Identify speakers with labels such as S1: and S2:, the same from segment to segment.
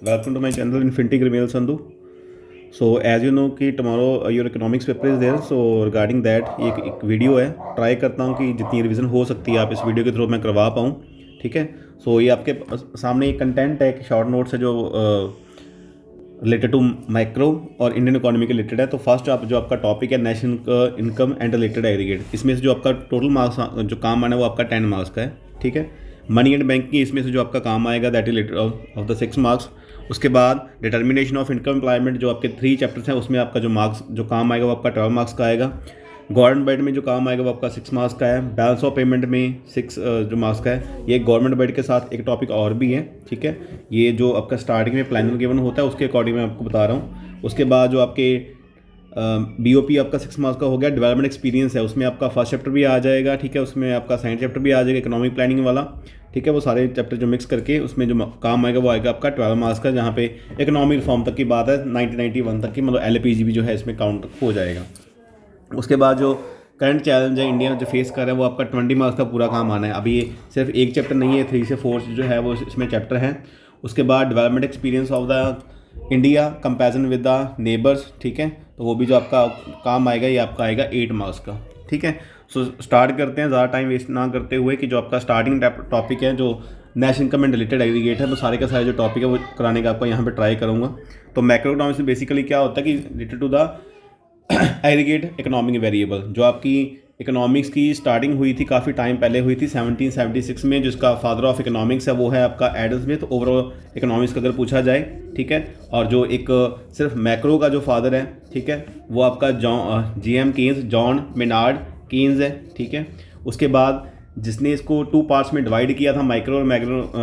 S1: welcome to my channel Infinity Grimel Sandhu. So as you know कि tomorrow your economics paper is there, so regarding that ये एक video है, try करता हूँ कि जितनी रिवीजन हो सकती है आप इस वीडियो के थ्रू मैं करवा पाऊँ, ठीक है। सो ये आपके सामने एक कंटेंट है, एक शॉर्ट नोट्स है जो रिलेटेड टू माइक्रो और इंडियन इकोनॉमी के रिलेटेड है। तो फर्स्ट जो आपका टॉपिक है national income and related aggregate, इसमें से जो आपका टोटल मार्क्स जो काम आना है वो आपका 10 मार्क्स का है, ठीक है। मनी एंड बैंकिंग इसमें से जो आपका काम आएगा that is related of the 6 marks. उसके बाद डिटर्मिनेशन ऑफ इनकम एम्प्लॉयमेंट जो आपके 3 चैप्टर्स हैं उसमें आपका जो मार्क्स जो काम आएगा वो आपका 12 मार्क्स का आएगा। गवर्नमेंट बाइड में जो काम आएगा वो आपका 6 मार्क्स का है। बैलेंस ऑफ पेमेंट में 6 जो मार्क्स का है। ये गवर्नमेंट बाइड के साथ एक टॉपिक और भी है, ठीक है। ये जो आपका स्टार्टिंग में प्लानर गिवन होता है उसके अकॉर्डिंग मैं आपको बता रहा हूँ। उसके बाद जो आपके BOP आपका 6 मार्क्स का हो गया। डेवलपमेंट एक्सपीरियंस है, उसमें आपका फर्स्ट चैप्टर भी आ जाएगा, ठीक है। उसमें आपका सेकंड चैप्टर भी आ जाएगा इकोनॉमिक प्लानिंग वाला, ठीक है। वो सारे चैप्टर जो मिक्स करके उसमें जो काम आएगा वो आएगा आपका 12 मार्क्स का, जहाँ पे इकोनॉमिक रिफॉर्म तक की बात है 1991 तक की, मतलब LPG भी जो है इसमें काउंट हो जाएगा। उसके बाद जो करंट चैलेंज है इंडिया जो फेस कर रहा है वो आपका 20 मार्क्स का पूरा काम आना है। अभी ये सिर्फ एक चैप्टर नहीं है, 3 से 4 जो है वो इसमें चैप्टर हैं। उसके बाद development experience of the India comparison with the neighbours, ठीक है। तो वो भी जो आपका काम आएगा ये आपका आएगा 8 मार्क्स का, ठीक है। सो स्टार्ट करते हैं ज़्यादा टाइम वेस्ट ना करते हुए कि जो आपका स्टार्टिंग टॉपिक है जो national income and related aggregate है, तो सारे का सारे जो टॉपिक है वो कराने का आपको यहाँ पे ट्राई करूँगा। तो मैक्रो इकोनॉमिक्स में बेसिकली क्या होता है कि related to the aggregate economic variable, जो आपकी इकोनॉमिक्स की स्टार्टिंग हुई थी काफ़ी टाइम पहले हुई थी 1776 में, जिसका फादर ऑफ इकोनॉमिक्स है वो है आपका एडम स्मिथ। ओवरऑल इकोनॉमिक्स का अगर पूछा जाए, ठीक है। और जो एक सिर्फ मैक्रो का जो फादर है, ठीक है, वो आपका GM Keynes, John Maynard Keynes है, ठीक है। उसके बाद जिसने इसको 2 पार्ट्स में डिवाइड किया था माइक्रो और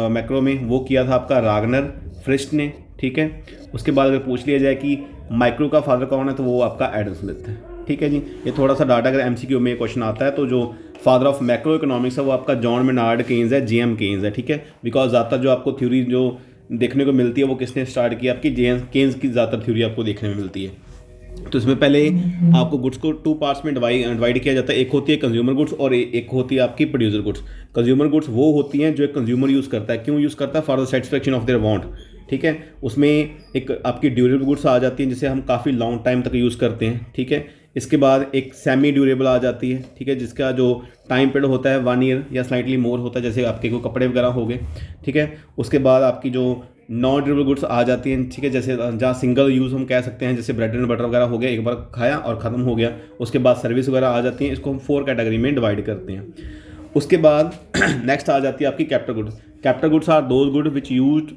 S1: मैक्रो में, वो किया था आपका रागनर फ्रिस्ट ने, ठीक है। उसके बाद अगर पूछ लिया जाए कि माइक्रो का फादर कौन है तो वो आपका एडम स्मिथ है, ठीक है जी। ये थोड़ा सा डाटा अगर MCQ में क्वेश्चन आता है तो जो फादर ऑफ मैक्रो इकोनॉमिक्स है वो आपका जॉन मेनार्ड केन्स है, GM केन्स है, ठीक है। बिकॉज ज़्यादातर जो आपको थ्योरी जो देखने को मिलती है वो किसने स्टार्ट किया, आपकी केन्स की ज़्यादातर थ्योरी आपको देखने में मिलती है। तो इसमें पहले आपको गुड्स को 2 पार्ट्स में डिवाइड किया जाता है। एक होती है कंज्यूमर गुड्स और एक होती है आपकी प्रोड्यूसर गुड्स। कंज्यूमर गुड्स वो होती हैं जो एक कंज्यूमर यूज़ करता है, क्यों यूज़ करता है, for the satisfaction of their want, ठीक है। उसमें एक आपकी ड्यूरेबल गुड्स आ जाती हैं जिसे हम काफ़ी लॉन्ग टाइम तक यूज़ करते हैं, ठीक है। इसके बाद एक सेमी ड्यूरेबल आ जाती है, ठीक है, जिसका जो टाइम पीरियड होता है 1 ईयर या स्लाइटली मोर होता है, जैसे आपके कोई कपड़े वगैरह हो गए, ठीक है। उसके बाद आपकी जो नॉन ड्यूरेबल गुड्स आ जाती हैं, ठीक है, जैसे जहाँ सिंगल यूज़ हम कह सकते हैं, जैसे ब्रेड एंड बटर वगैरह हो गया, एक बार खाया और ख़त्म हो गया। उसके बाद सर्विस वगैरह आ जाती हैं, इसको हम 4 कैटेगरी में डिवाइड करते हैं। उसके बाद नेक्स्ट आ जाती है आपकी capital goods. Capital goods are those good which used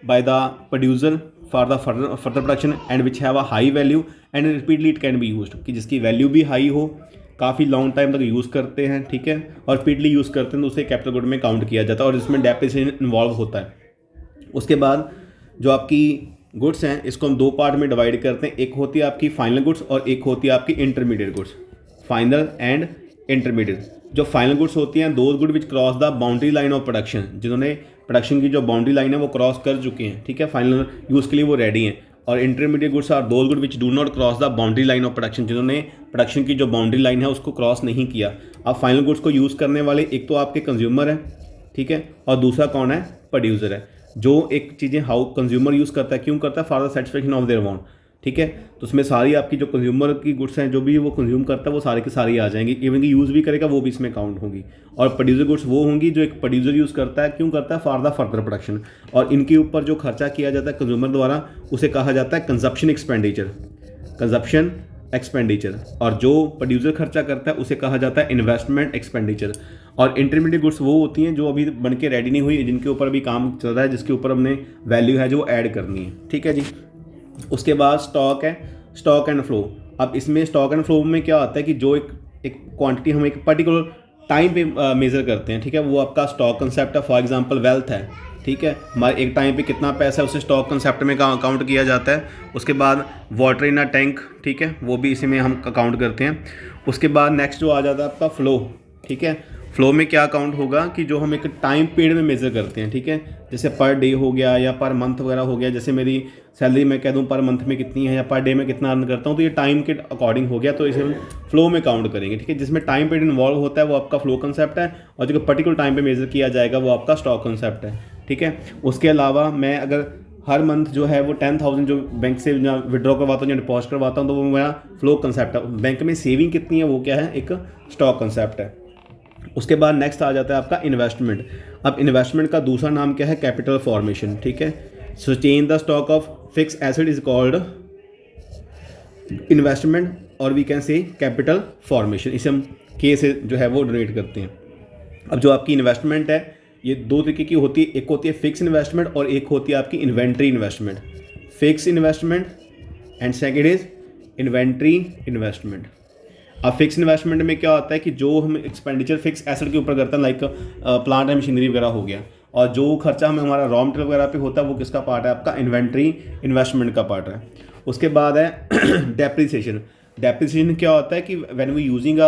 S1: by the producer for the further production and which have a high value and repeatedly it can be used, कि जिसकी वैल्यू भी हाई हो, काफ़ी long time तक use करते हैं, ठीक है, और रिपीटली यूज़ करते हैं तो उसे कैपिटल गुड में काउंट किया जाता है और इसमें डेप्रिसिएशन इन्वॉल्व होता है। उसके बाद जो आपकी गुड्स हैं इसको हम 2 पार्ट में डिवाइड करते हैं। एक होती है आपकी फाइनल गुड्स और एक होती है आपकी intermediate goods. Final and intermediate. जो फाइनल गुड्स होती हैं those good which cross the boundary line of production, जिन्होंने प्रोडक्शन की जो बाउंड्री लाइन है वो क्रॉस कर चुके हैं, ठीक है, फाइनल यूज़ के लिए वो रेडी हैं। और intermediate goods are those good which do not cross the boundary line of production, जिन्होंने प्रोडक्शन की जो बाउंड्री लाइन है उसको क्रॉस नहीं किया। अब फाइनल गुड्स को यूज़ करने वाले एक तो आपके कंज्यूमर है, ठीक है, और दूसरा कौन है, प्रोड्यूसर है। जो एक चीज़ें हाउ कंज्यूमर यूज़ करता है, क्यों करता है, for the satisfaction of their want, ठीक है। तो उसमें सारी आपकी जो कंज्यूमर की गुड्स हैं जो भी वो कंज्यूम करता है वो सारी की सारी आ जाएंगी, इवन कि यूज़ भी करेगा वो भी इसमें काउंट होंगी। और प्रोड्यूसर गुड्स वो होंगी जो एक प्रोड्यूसर यूज़ करता है, क्यों करता है, फॉर द फर्दर प्रोडक्शन। और इनके ऊपर जो खर्चा किया जाता है कंज्यूमर द्वारा उसे कहा जाता है कंजप्शन एक्सपेंडिचर, कंजप्शन एक्सपेंडिचर। और जो प्रोड्यूसर खर्चा करता है उसे कहा जाता है इन्वेस्टमेंट एक्सपेंडिचर। और इंटरमीडिएट गुड्स वो होती हैं जो अभी बन के रेडी नहीं हुई, जिनके ऊपर अभी काम चल रहा है, जिसके ऊपर हमने वैल्यू है जो ऐड करनी है, ठीक है जी। उसके बाद स्टॉक है, स्टॉक एंड फ्लो। अब इसमें स्टॉक एंड फ्लो में क्या होता है कि जो एक क्वांटिटी हम एक पर्टिकुलर टाइम पे मेज़र करते हैं, ठीक है, वो आपका स्टॉक कंसेप्ट है। फॉर एग्जांपल वेल्थ है, ठीक है, हमारे एक टाइम पे कितना पैसा है उसे स्टॉक कंसेप्ट में काउंट किया जाता है। उसके बाद वाटर इन अ टैंक, ठीक है, वो भी इसी में हम काउंट करते हैं। उसके बाद नेक्स्ट जो आ जाता है आपका फ्लो, ठीक है। फ्लो में क्या काउंट होगा कि जो हम एक टाइम पीरियड में मेज़र करते हैं, ठीक है, जैसे पर डे हो गया या पर मंथ वगैरह हो गया। जैसे मेरी सैलरी मैं कह दूं पर मंथ में कितनी है या पर डे में कितना अर्न करता हूं, तो ये टाइम के अकॉर्डिंग हो गया, तो इसे हम फ्लो में काउंट करेंगे, ठीक है। जिसमें टाइम पीरियड इन्वॉल्व होता है वो आपका फ्लो कंसेप्ट है, और जो पर्टिकुलर टाइम पे मेज़र किया जाएगा वो आपका स्टॉक कंसेप्ट है, ठीक है। उसके अलावा मैं अगर हर मंथ जो है वो 10,000 जो बैंक से विड्रॉ करवाता हूँ या डिपॉजिट करवाता हूँ, तो वो मेरा फ्लो कंसेप्ट है। बैंक में सेविंग कितनी है वो क्या है, एक स्टॉक कंसेप्ट है। उसके बाद नेक्स्ट आ जाता है आपका इन्वेस्टमेंट। अब इन्वेस्टमेंट का दूसरा नाम क्या है, कैपिटल फॉर्मेशन, ठीक है। So change the stock of fix asset is called investment और we can say capital formation. इसे हम के से जो है वो डोनेट करते हैं। अब जो आपकी इन्वेस्टमेंट है ये दो तरीके की होती है, एक होती है फिक्स इन्वेस्टमेंट और एक होती है आपकी inventory investment. Fix investment and second is inventory investment. अब फिक्स इन्वेस्टमेंट में क्या होता है कि जो हम एक्सपेंडिचर फिक्स एसेट के ऊपर करते हैं, लाइक प्लांट एंड मशीनरी वगैरह हो गया, और जो खर्चा हमें हमारा रॉ मटेरियल वगैरह पे होता है वो किसका पार्ट है, आपका इन्वेंट्री इन्वेस्टमेंट का पार्ट है। उसके बाद है डेप्रिसिएशन। डेप्रिसिएशन क्या होता है कि when we using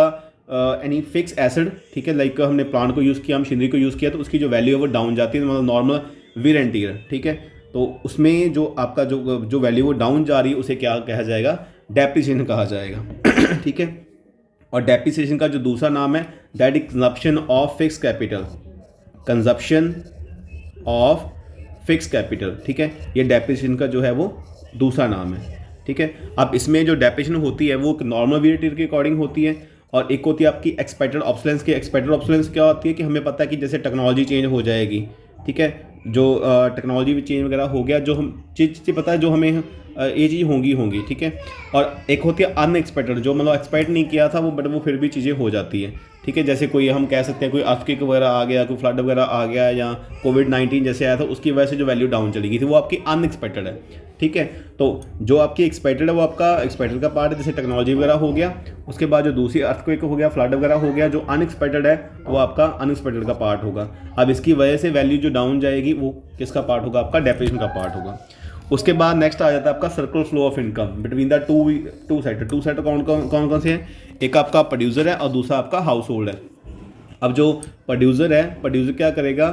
S1: any fix asset, ठीक है, लाइक हमने प्लांट को यूज़ किया, मशीनरी को यूज़ किया, तो उसकी जो वैल्यू है वो डाउन जाती है, मतलब नॉर्मल वियर एंड टियर, ठीक है। तो उसमें जो आपका जो वैल्यू वो डाउन जा रही है उसे क्या कहा जाएगा, डेप्रिसिएशन कहा जाएगा, ठीक है। और डेप्रिसिएशन का जो दूसरा नाम है that is consumption of fix capital, consumption of fix capital, ठीक है। ये डेप्रिसिएशन का जो है वो दूसरा नाम है, ठीक है। अब इसमें जो डेप्रिसिएशन होती है वो नॉर्मल वियर टियर के अकॉर्डिंग होती है, और एक होती है आपकी एक्सपेक्टेड ऑब्सोलेंस की। एक्सपेक्टेड ऑब्सोलेंस क्या होती है कि हमें पता है कि जैसे टेक्नोलॉजी चेंज हो जाएगी, ठीक है, जो टेक्नोलॉजी भी चेंज वगैरह हो गया, जो हम चीज़ पता है जो हमें ये चीज़ होंगी, ठीक है। और एक होती है अनएक्सपेक्टेड, जो मतलब एक्सपेक्ट नहीं किया था वो, बट वो फिर भी चीज़ें हो जाती है, ठीक है। जैसे कोई हम कह सकते हैं कोई अर्थक्वेक वगैरह आ गया, कोई फ्लड वगैरह आ गया, या कोविड-19 जैसे आया था, उसकी वजह से जो वैल्यू डाउन चली गई थी वो आपकी अनएक्सपेक्टेड है, ठीक है। तो जो आपकी एक्सपेक्टेड है वो आपका एक्सपेक्टेड का पार्ट है, जैसे टेक्नोलॉजी वगैरह हो गया। उसके बाद जो दूसरी अर्थक्वेक हो गया, फ्लड वगैरह हो गया, जो अनएक्सपेक्टेड है वो आपका अनएक्सपेक्टेड का पार्ट होगा। अब इसकी वजह से वैल्यू जो डाउन जाएगी वो किसका पार्ट होगा, आपका डेप्रिसिएशन का पार्ट होगा। उसके बाद नेक्स्ट आ जाता है आपका circular flow of income between the two sector कौन से हैं, एक आपका प्रोड्यूसर है और दूसरा आपका हाउस होल्ड है। अब जो प्रोड्यूसर है, प्रोड्यूसर क्या करेगा,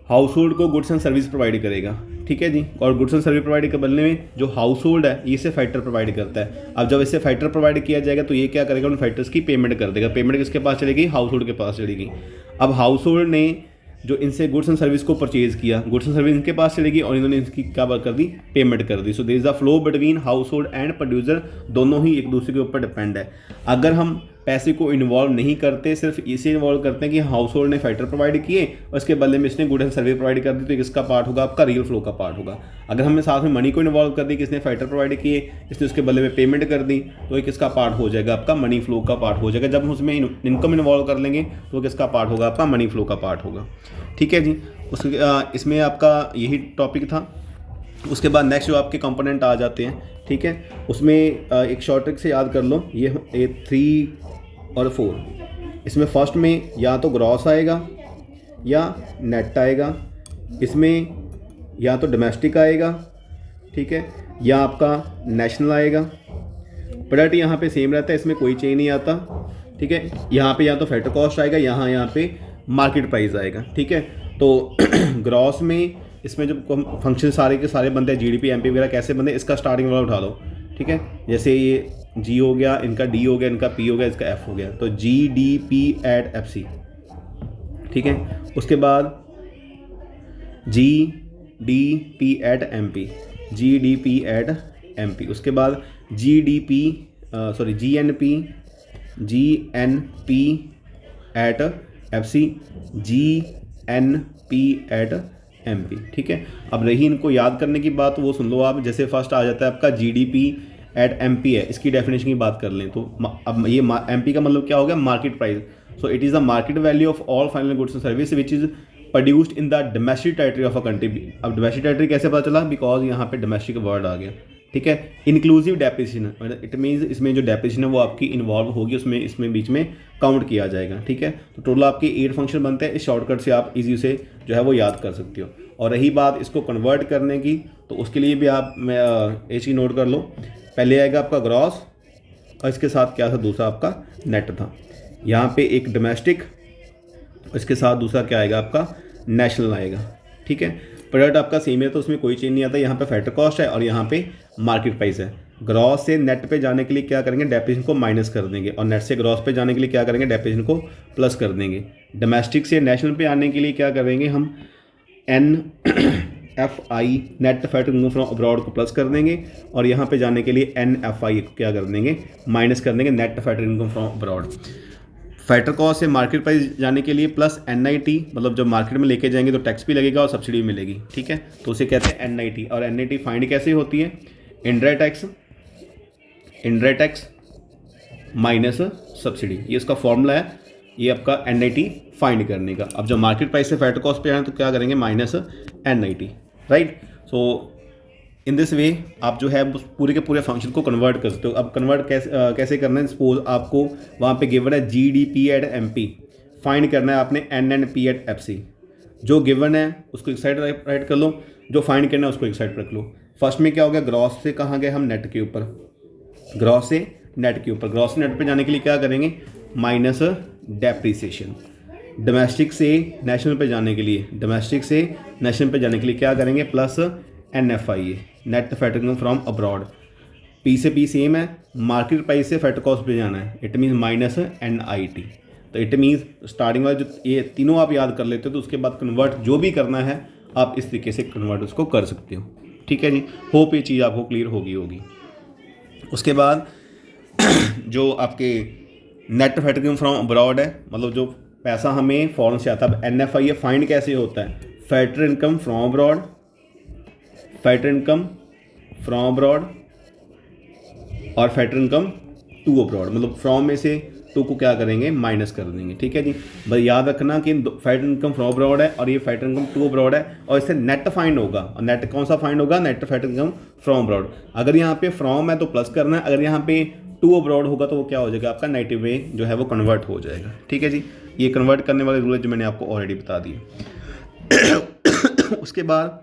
S1: हाउस होल्ड को गुड्स एंड सर्विस प्रोवाइड करेगा, ठीक है जी। और गुड्स एंड सर्विस प्रोवाइड के बदले में जो हाउस होल्ड है ये इसे फैक्टर प्रोवाइड करता है। अब जब इसे फैक्टर प्रोवाइड किया जाएगा तो ये क्या करेगा, उन फैक्टर्स की पेमेंट कर देगा। पेमेंट किसके पास चलेगी, हाउस होल्ड के पास चलेगी। अब हाउस होल्ड ने जो इनसे गुड्स एंड सर्विस को परचेज किया, गुड्स एंड सर्विस इनके पास चलेगी और इन्होंने इसकी क्या कर दी, पेमेंट कर दी। So there is the flow between household and producer, दोनों ही एक दूसरे के ऊपर डिपेंड है। अगर हम पैसे को इन्वॉल्व नहीं करते, सिर्फ इसे इन्वॉल्व करते हैं कि हाउस होल्ड ने फैक्टर प्रोवाइड किए और इसके बदले में इसने गुड एंड सर्विस प्रोवाइड कर दी, तो किसका पार्ट होगा, आपका रियल फ्लो का पार्ट होगा। अगर हमने साथ में मनी को इन्वॉल्व कर दी, किसने फैक्टर प्रोवाइड किए, इसने उसके बदले में पेमेंट कर दी, तो ये किसका पार्ट हो जाएगा, आपका मनी फ्लो का पार्ट हो जाएगा। जब हम उसमें इनकम इन्वॉल्व कर लेंगे तो किसका पार्ट होगा, आपका मनी फ्लो का पार्ट होगा, ठीक है जी। इसमें आपका यही टॉपिक था। उसके बाद नेक्स्ट जो आपके कंपोनेंट आ जाते हैं, ठीक है, उसमें एक शॉर्ट ट्रिक से याद कर लो, ये 3 और 4। इसमें फर्स्ट में या तो ग्रॉस आएगा या नेट आएगा, इसमें या तो डोमेस्टिक आएगा, ठीक है, या आपका नेशनल आएगा। प्रोडक्ट यहाँ पे सेम रहता है, इसमें कोई चेंज नहीं आता, ठीक है। यहाँ पे या तो फैक्टर कॉस्ट आएगा, यहाँ पे मार्केट प्राइस आएगा, ठीक है। तो ग्रॉस में इसमें जो फंक्शन सारे के सारे बनते हैं, जीडीपी, एमपी वगैरह कैसे बनते हैं, इसका स्टार्टिंग वाला उठा लो, ठीक है। जैसे ये जी हो गया, इनका डी हो गया, इनका पी हो गया, इसका एफ हो गया, तो G D P at F C, ठीक है। उसके बाद G D P at M P, G D P at M P. उसके बाद G D P G N P at F C, G N P at M P, ठीक है। अब रही इनको याद करने की बात, वो सुन लो आप। जैसे फर्स्ट आ जाता है आपका G D P at M P है, इसकी डेफिनेशन की बात कर लें तो अब ये एम पी का मतलब क्या हो गया, market price. So it is the market value of all final goods and service which is produced in the domestic territory of a country. अब डोमेस्टिक टेरिटरी कैसे पता चला, बिकॉज यहाँ पे डोमेस्टिक वर्ड आ गया, ठीक है। इंक्लूसिव डेप्रिसिएशन, इट मीन्स इसमें जो डेप्रिसिएशन है वो आपकी इन्वॉल्व होगी, उसमें इसमें बीच में काउंट किया जाएगा, ठीक है। तो टोटल आपके 8 फंक्शन बनते हैं। इस शॉर्टकट से आप इजी से जो है वो याद कर सकते हो। और रही बात इसको कन्वर्ट करने की, तो उसके लिए भी आप एक चीज़ नोट कर लो। पहले आएगा आपका ग्रॉस और इसके साथ क्या था, दूसरा आपका नेट था। यहाँ पे एक डोमेस्टिक, इसके साथ दूसरा क्या आएगा, आपका नेशनल आएगा, ठीक है। प्रोडक्ट आपका सेम है तो उसमें कोई चेंज नहीं आता। यहाँ पे फैक्टर कॉस्ट है और यहाँ पे मार्केट प्राइस है। ग्रॉस से नेट पे जाने के लिए क्या करेंगे, डेप्रिसिएशन को माइनस कर देंगे, और नेट से ग्रॉस पे जाने के लिए क्या करेंगे, डेप्रिसिएशन को प्लस कर देंगे। डोमेस्टिक से नेशनल पे आने के लिए क्या करेंगे, हम NFI net factor income from abroad को प्लस कर देंगे और यहाँ पे जाने के लिए NFI को क्या कर देंगे, माइनस कर देंगे, net factor income from abroad. Factor cost से मार्केट प्राइस जाने के लिए प्लस NIT, मतलब जब मार्केट में लेके जाएंगे तो टैक्स भी लगेगा और सब्सिडी भी मिलेगी, ठीक है, तो उसे कहते हैं NIT। और NIT फाइंड कैसे होती है, इनडायरेक्ट टैक्स माइनस सब्सिडी, ये इसका फॉर्मूला है, ये आपका NIT फाइंड करने का। अब जब मार्केट प्राइस से फैक्टर कॉस्ट पे आए तो क्या करेंगे, minus NIT, right. So in this way आप जो है पूरे के पूरे फंक्शन को कन्वर्ट कर सकते हो। अब कन्वर्ट कैसे करना है, सपोज आपको वहाँ पे गिवन है GDP एट MP, फाइंड करना है आपने NNP एट FC। जो गिवन है उसको एक साइड राइट कर लो, जो फाइंड करना है उसको एक साइड रख लो। फर्स्ट में क्या हो गया, ग्रॉस से कहाँ गए हम, नेट के ऊपर, ग्रॉस से नेट के ऊपर, ग्रॉस से नेट पे जाने के लिए क्या करेंगे, माइनस डेप्रीसिएशन। डोमेस्टिक से नेशनल पे जाने के लिए, डोमेस्टिक से नेशनल पे जाने के लिए क्या करेंगे, plus NFI net factor income from abroad. P से P सेम है, मार्केट प्राइस से फैक्टर कॉस्ट पे जाना है, इट मीन्स माइनस NIT। तो इट मीन्स स्टार्टिंग वाले जो ये तीनों आप याद कर लेते हो तो उसके बाद कन्वर्ट जो भी करना है आप इस तरीके से कन्वर्ट उसको कर सकते हो, ठीक है जी। होप ये चीज़ आपको क्लियर होगी। उसके बाद जो आपके net factor income from abroad है, मतलब जो पैसा हमें फॉरेन से आता है। अब NFI फाइंड कैसे होता है, factor income from abroad, factor income from abroad और फैक्टर इनकम टू अब्रॉड, मतलब फ्रॉम में से टू को क्या करेंगे, माइनस कर देंगे, ठीक है जी। बस याद रखना कि फैक्टर इनकम फ्रॉम अब्रॉड है और ये फैक्टर इनकम टू अब्रॉड है, और इससे नेट फाइंड होगा। और नेट कौन सा फाइंड होगा, net factor income from abroad. अगर यहाँ पे फ्रॉम है तो प्लस करना है, अगर यहाँ पे टू अब्रॉड होगा तो वो क्या हो जाएगा, आपका नेगेटिव में जो है वो कन्वर्ट हो जाएगा, ठीक है जी। ये कन्वर्ट करने वाले रूल है जो मैंने आपको ऑलरेडी बता दिए। उसके बाद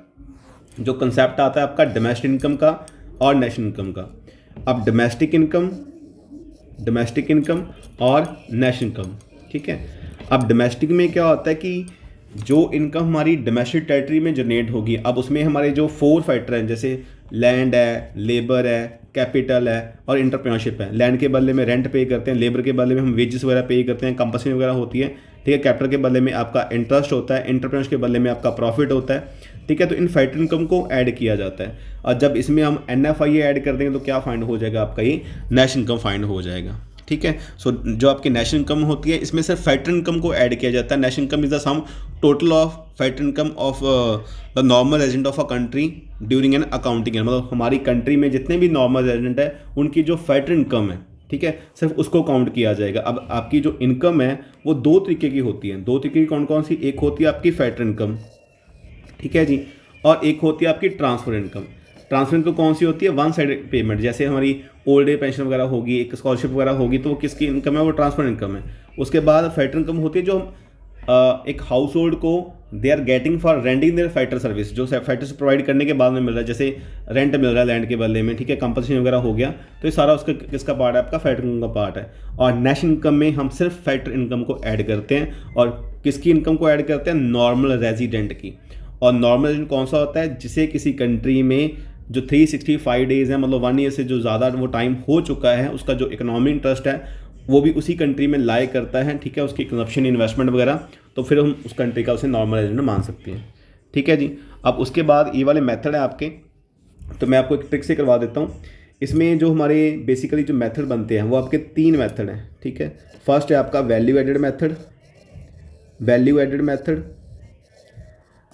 S1: जो कंसेप्ट आता है आपका डोमेस्टिक इनकम का और नेशनल इनकम का। अब डोमेस्टिक इनकम और नेशनल इनकम, ठीक है। अब डोमेस्टिक में क्या होता है कि जो इनकम हमारी डोमेस्टिक टेरिटरी में जनरेट होगी, अब उसमें हमारे जो 4 फैक्टर हैं, जैसे लैंड है, लेबर है, कैपिटल है और इंटरप्रेन्योरशिप है। लैंड के बदले में रेंट पे करते हैं, लेबर के बदले में हम वेजेस वगैरह पे करते हैं, कंपनसेशन वगैरह होती है, ठीक है। कैपिटल के बदले में आपका इंटरेस्ट होता है, इंटरप्रेन्योरशिप के बदले में आपका प्रॉफिट होता है, ठीक है। तो इन फैक्टर इनकम को ऐड किया जाता है, और जब इसमें हम NFI ऐड कर देंगे तो क्या फाइंड हो जाएगा, आपका ये नेशनल इनकम फाइंड हो जाएगा, ठीक है। सो जो आपकी नेशनल इनकम होती है इसमें सिर्फ फैक्टर इनकम को ऐड किया जाता है। National income is the sum total of factor income of the normal resident of a country during an accounting year, मतलब हमारी कंट्री में जितने भी नॉर्मल रेजिडेंट है उनकी जो फैक्टर इनकम है, ठीक है, सिर्फ उसको काउंट किया जाएगा। अब आपकी जो इनकम है वो 2 तरीके की होती है। 2 तरीके की कौन कौन सी, एक होती है आपकी फैक्टर इनकम, ठीक है जी, और एक होती है आपकी ट्रांसफर इनकम। ट्रांसफर इनकम कौन सी होती है, वन साइड पेमेंट, जैसे हमारी ओल्ड एज पेंशन वगैरह होगी, एक स्कॉलरशिप वगैरह होगी, तो वो किसकी इनकम है, वो ट्रांसफर इनकम है। उसके बाद फैक्टर इनकम होती है जो एक हाउस होल्ड को they are getting for renting their factor service, जो फैक्टर्स प्रोवाइड करने के बाद में मिल रहा है, जैसे रेंट मिल रहा है लैंड के बदले में, ठीक है, कंपनसेशन वगैरह हो गया, तो ये सारा उसका किसका पार्ट है, आपका फैक्टर इनकम का पार्ट है। और नेशनल इनकम में हम सिर्फ फैक्टर इनकम को ऐड करते हैं, और किसकी इनकम को ऐड करते हैं, नॉर्मल रेजिडेंट की। और नॉर्मल रेजिडेंट कौन सा होता है, जिसे किसी कंट्री में जो 365 डेज़ है, मतलब 1 ईयर से जो ज़्यादा वो टाइम हो चुका है, उसका जो इकोनॉमिक इंटरेस्ट है वो भी उसी कंट्री में लाई करता है, ठीक है, उसकी कंजप्शन इन्वेस्टमेंट वगैरह, तो फिर हम उस कंट्री का उसे नॉर्मल रेजिडेंट मान सकते हैं, ठीक है जी। अब उसके बाद ये वाले मेथड है आपके, तो मैं आपको एक ट्रिक से करवा देता हूँ। इसमें जो हमारे बेसिकली जो मेथड बनते हैं वो आपके 3 मेथड हैं, ठीक है। फर्स्ट है आपका वैल्यू एडेड मेथड,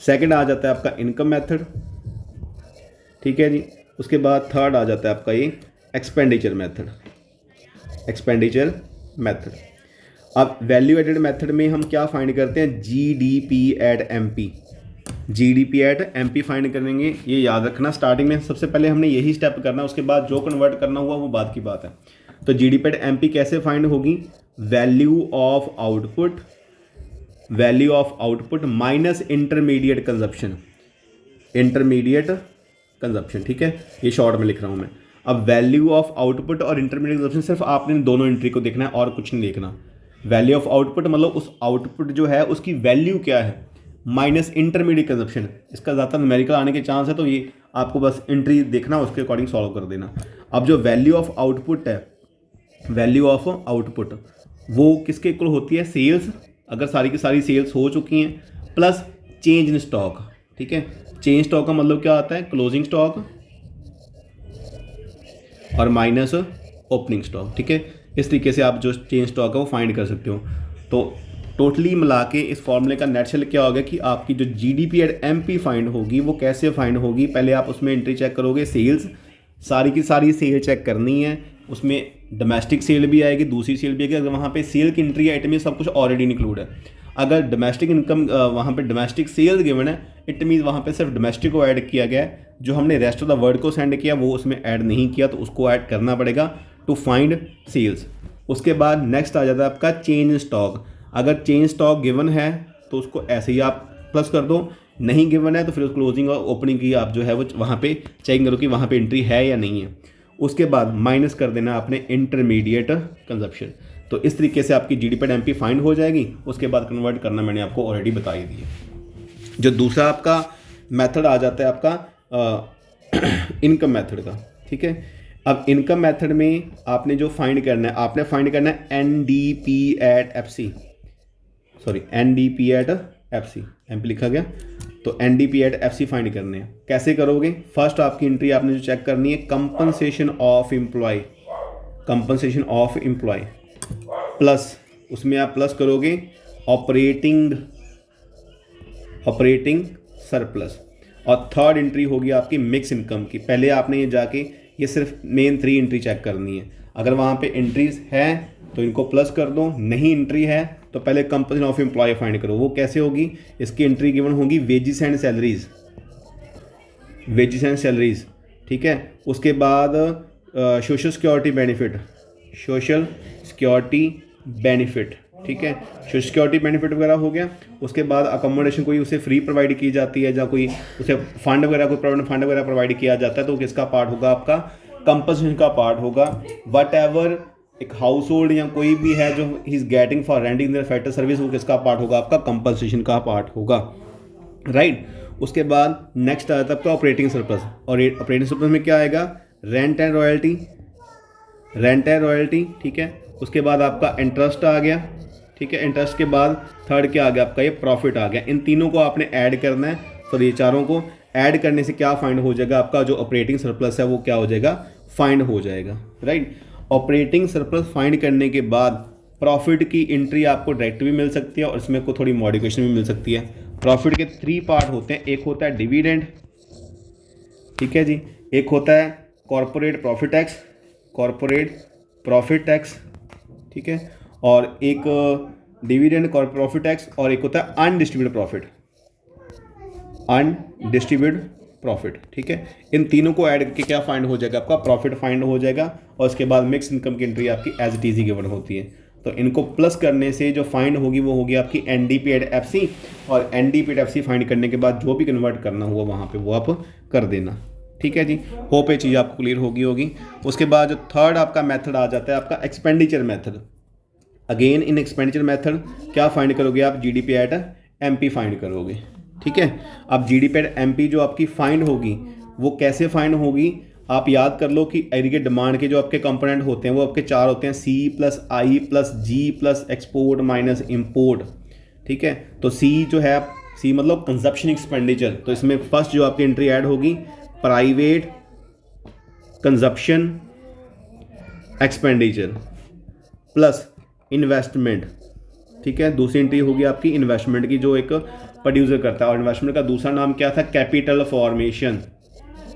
S1: सेकंड आ जाता है आपका इनकम मेथड, ठीक है जी। उसके बाद थर्ड आ जाता है आपका ये एक्सपेंडिचर मेथड। अब वैल्यू एडेड मेथड में हम क्या फाइंड करते हैं, GDP एट MP फाइंड करेंगे। ये याद रखना, स्टार्टिंग में सबसे पहले हमने यही स्टेप करना है, उसके बाद जो कन्वर्ट करना हुआ वो बात की बात है। तो GDP एट MP कैसे फाइंड होगी, value of output minus intermediate consumption, ठीक है, ये शॉर्ट में लिख रहा हूँ मैं। अब वैल्यू ऑफ आउटपुट और इंटरमीडिएट कंजप्शन सिर्फ आपने दोनों एंट्री को देखना है और कुछ नहीं देखना। वैल्यू ऑफ आउटपुट मतलब उस आउटपुट जो है उसकी वैल्यू क्या है, माइनस इंटरमीडिएट कंजप्शन। इसका ज़्यादा न्यूमेरिकल आने के चांस है, तो ये आपको बस एंट्री देखना, उसके अकॉर्डिंग सॉल्व कर देना। अब जो वैल्यू ऑफ आउटपुट है, वो किसके इक्वल होती है, सेल्स, अगर सारी की सारी सेल्स हो चुकी हैं, प्लस चेंज इन स्टॉक, ठीक है। चेंज स्टॉक का मतलब क्या आता है, क्लोजिंग स्टॉक और माइनस ओपनिंग स्टॉक, ठीक है। इस तरीके से आप जो चेंज स्टॉक है वो फाइंड कर सकते हो। तो टोटली मिला के इस फॉर्मूले का नेटशेल क्या होगा कि आपकी जो जीडीपी एट एमपी फाइंड होगी वो कैसे फाइंड होगी, पहले आप उसमें एंट्री चेक करोगे, सेल्स सारी की सारी सेल चेक करनी है, उसमें डोमेस्टिक सेल भी आएगी, दूसरी सेल भी आएगी। अगर वहाँ पे सेल की एंट्री है इट मीन सब कुछ ऑलरेडी इंक्लूड है। अगर डोमेस्टिक इनकम वहाँ पे डोमेस्टिक सेल्स गिवन है इट मीन वहाँ पे सिर्फ डोमेस्टिक को ऐड किया गया है, जो हमने रेस्ट ऑफ द वर्ल्ड को सेंड किया वो उसमें ऐड नहीं किया, तो उसको ऐड करना पड़ेगा टू फाइंड सेल्स। उसके बाद नेक्स्ट आ जाता है आपका चेंज स्टॉक। अगर चेंज स्टॉक गिवन है तो उसको ऐसे ही आप प्लस कर दो, नहीं गिवन है तो फिर उस क्लोजिंग और ओपनिंग की आप जो है वो वहाँ पे चेक करो कि वहाँ पे एंट्री है या नहीं है। उसके बाद माइनस कर देना आपने इंटरमीडिएट कंजप्शन। तो इस तरीके से आपकी जीडीपी एट एमपी फाइंड हो जाएगी। उसके बाद कन्वर्ट करना मैंने आपको ऑलरेडी बता ही दिया। जो दूसरा आपका मेथड आ जाता है आपका इनकम मेथड का, ठीक है। अब इनकम मेथड में आपने जो फाइंड करना है, आपने फाइंड करना है NDP at FC, sorry NDP at FC, MP लिखा गया, तो एनडीपी एट एफसी फाइंड करने हैं। कैसे करोगे, फर्स्ट आपकी एंट्री आपने जो चेक करनी है compensation of employ, compensation of employ plus उसमें आप प्लस करोगे ऑपरेटिंग सरप्लस, और थर्ड एंट्री होगी आपकी मिक्स इनकम की। पहले आपने ये जाके ये सिर्फ मेन 3 एंट्री चेक करनी है। अगर वहाँ पे एंट्रीज है तो इनको प्लस कर दो, नहीं एंट्री है तो पहले कंपनसेशन ऑफ एम्प्लॉय फाइंड करो। वो कैसे होगी, इसकी एंट्री गिवन होगी wages and salaries, wages and salaries, ठीक है। उसके बाद social security benefit, social security benefit, ठीक है, सोशल सिक्योरिटी बेनिफिट वगैरह हो गया। उसके बाद अकोमोडेशन कोई उसे फ्री प्रोवाइड की जाती है या कोई उसे फंड वगैरह कोई प्रोविडेंट फंड वगैरह प्रोवाइड किया जाता है तो किसका पार्ट होगा, आपका कंपनसेशन का पार्ट होगा। वट एवर एक हाउस होल्ड या कोई भी है जो he is getting for renting their factor service, वो किसका पार्ट होगा, आपका कंपनसेशन का पार्ट होगा, राइट। उसके बाद नेक्स्ट आता है आपका ऑपरेटिंग सरप्लस, और ऑपरेटिंग सरप्लस में क्या आएगा, rent and royalty, rent and royalty, ठीक है। उसके बाद आपका इंटरेस्ट आ गया, ठीक है। इंटरेस्ट के बाद थर्ड क्या आ गया, आपका ये प्रॉफिट आ गया। इन तीनों को आपने ऐड करना है, तो ये चारों को ऐड करने से क्या फाइंड हो जाएगा, आपका जो ऑपरेटिंग सरप्लस है वो क्या हो जाएगा, फाइंड हो जाएगा, राइट। ऑपरेटिंग सरप्लस फाइंड करने के बाद प्रॉफिट की एंट्री आपको डायरेक्ट भी मिल सकती है और इसमें को थोड़ी मॉडिफिकेशन भी मिल सकती है। प्रॉफिट के 3 पार्ट होते हैं, एक होता है डिविडेंड, ठीक है जी, एक होता है corporate profit tax, corporate profit tax, ठीक है, और एक डिविडेंड कॉर्पोरेट प्रॉफिट टैक्स, और एक होता है अनडिस्ट्रीब्यूटेड प्रॉफिट, अनडिस्ट्रीब्यूटेड प्रॉफिट, ठीक है। इन तीनों को ऐड करके क्या फाइंड हो जाएगा, आपका प्रॉफिट फाइंड हो जाएगा। और उसके बाद मिक्स इनकम की एंट्री आपकी एज इट इज गिवन होती है। तो इनको प्लस करने से जो फाइंड होगी वो होगी आपकी एनडीपी एट एफसी, और एनडीपी एट एफसी फाइंड करने के बाद जो भी कन्वर्ट करना हुआ वहाँ पे वो आप कर देना, ठीक है जी। होप ये चीज़ आपको क्लियर होगी। उसके बाद जो थर्ड आपका मेथड आ जाता है आपका expenditure method. Again in expenditure method क्या फाइंड करोगे आप, जीडीपी एट एमपी फाइंड करोगे, ठीक है। अब जीडीपी एट एमपी जो आपकी फाइंड होगी वो कैसे फाइंड होगी, आप याद कर लो कि एग्रीगेट डिमांड के जो आपके कंपोनेंट होते हैं वो आपके 4 होते हैं, सी plus I plus G plus export minus import, ठीक है। तो सी जो है, सी मतलब कंजप्शन एक्सपेंडिचर, तो इसमें फर्स्ट जो आपकी एंट्री ऐड होगी private consumption expenditure plus investment, ठीक है। दूसरी एंट्री होगी आपकी इन्वेस्टमेंट की जो एक प्रोड्यूसर करता है, और इन्वेस्टमेंट का दूसरा नाम क्या था, कैपिटल फॉर्मेशन,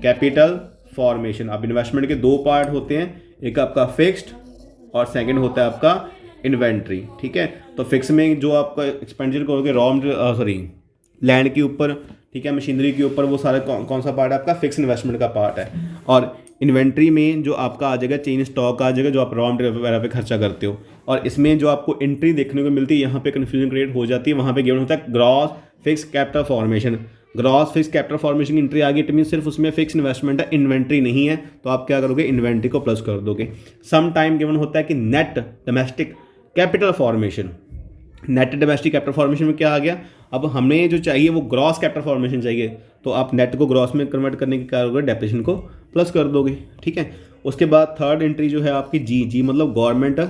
S1: कैपिटल फॉर्मेशन। अब इन्वेस्टमेंट के 2 पार्ट होते हैं, एक आपका फिक्स्ड और सेकंड होता है आपका इन्वेंट्री, ठीक है। तो फिक्स में जो आपका एक्सपेंडिचर करोगे लैंड के ऊपर, ठीक है, मशीनरी के ऊपर, वो सारा कौन सा पार्ट है आपका, फिक्स इन्वेस्टमेंट का पार्ट है। और इन्वेंट्री में जो आपका आ जाएगा चेंज स्टॉक आ जाएगा जो आप रॉ मटेरियल वगैरह पे खर्चा करते हो। और इसमें जो आपको एंट्री देखने को मिलती है यहाँ पे कन्फ्यूजन क्रिएट हो जाती है, वहाँ पे गिवन होता है gross fix capital formation. Gross fix capital formation की एंट्री आ गई, इट मीन सिर्फ उसमें फिक्स इन्वेस्टमेंट है, इन्वेंट्री नहीं है, तो आप क्या करोगे, इन्वेंट्री को प्लस कर दोगे। सम टाइम गिवन होता है कि net domestic capital formation, net domestic capital formation में क्या आ गया, अब हमें जो चाहिए वो ग्रॉस कैपिटल फॉर्मेशन चाहिए, तो आप नेट को ग्रॉस में कन्वर्ट करने की क्या करोगे, डेप्रिसिएशन को प्लस कर दोगे, ठीक है। उसके बाद थर्ड एंट्री जो है आपकी जी मतलब गवर्नमेंट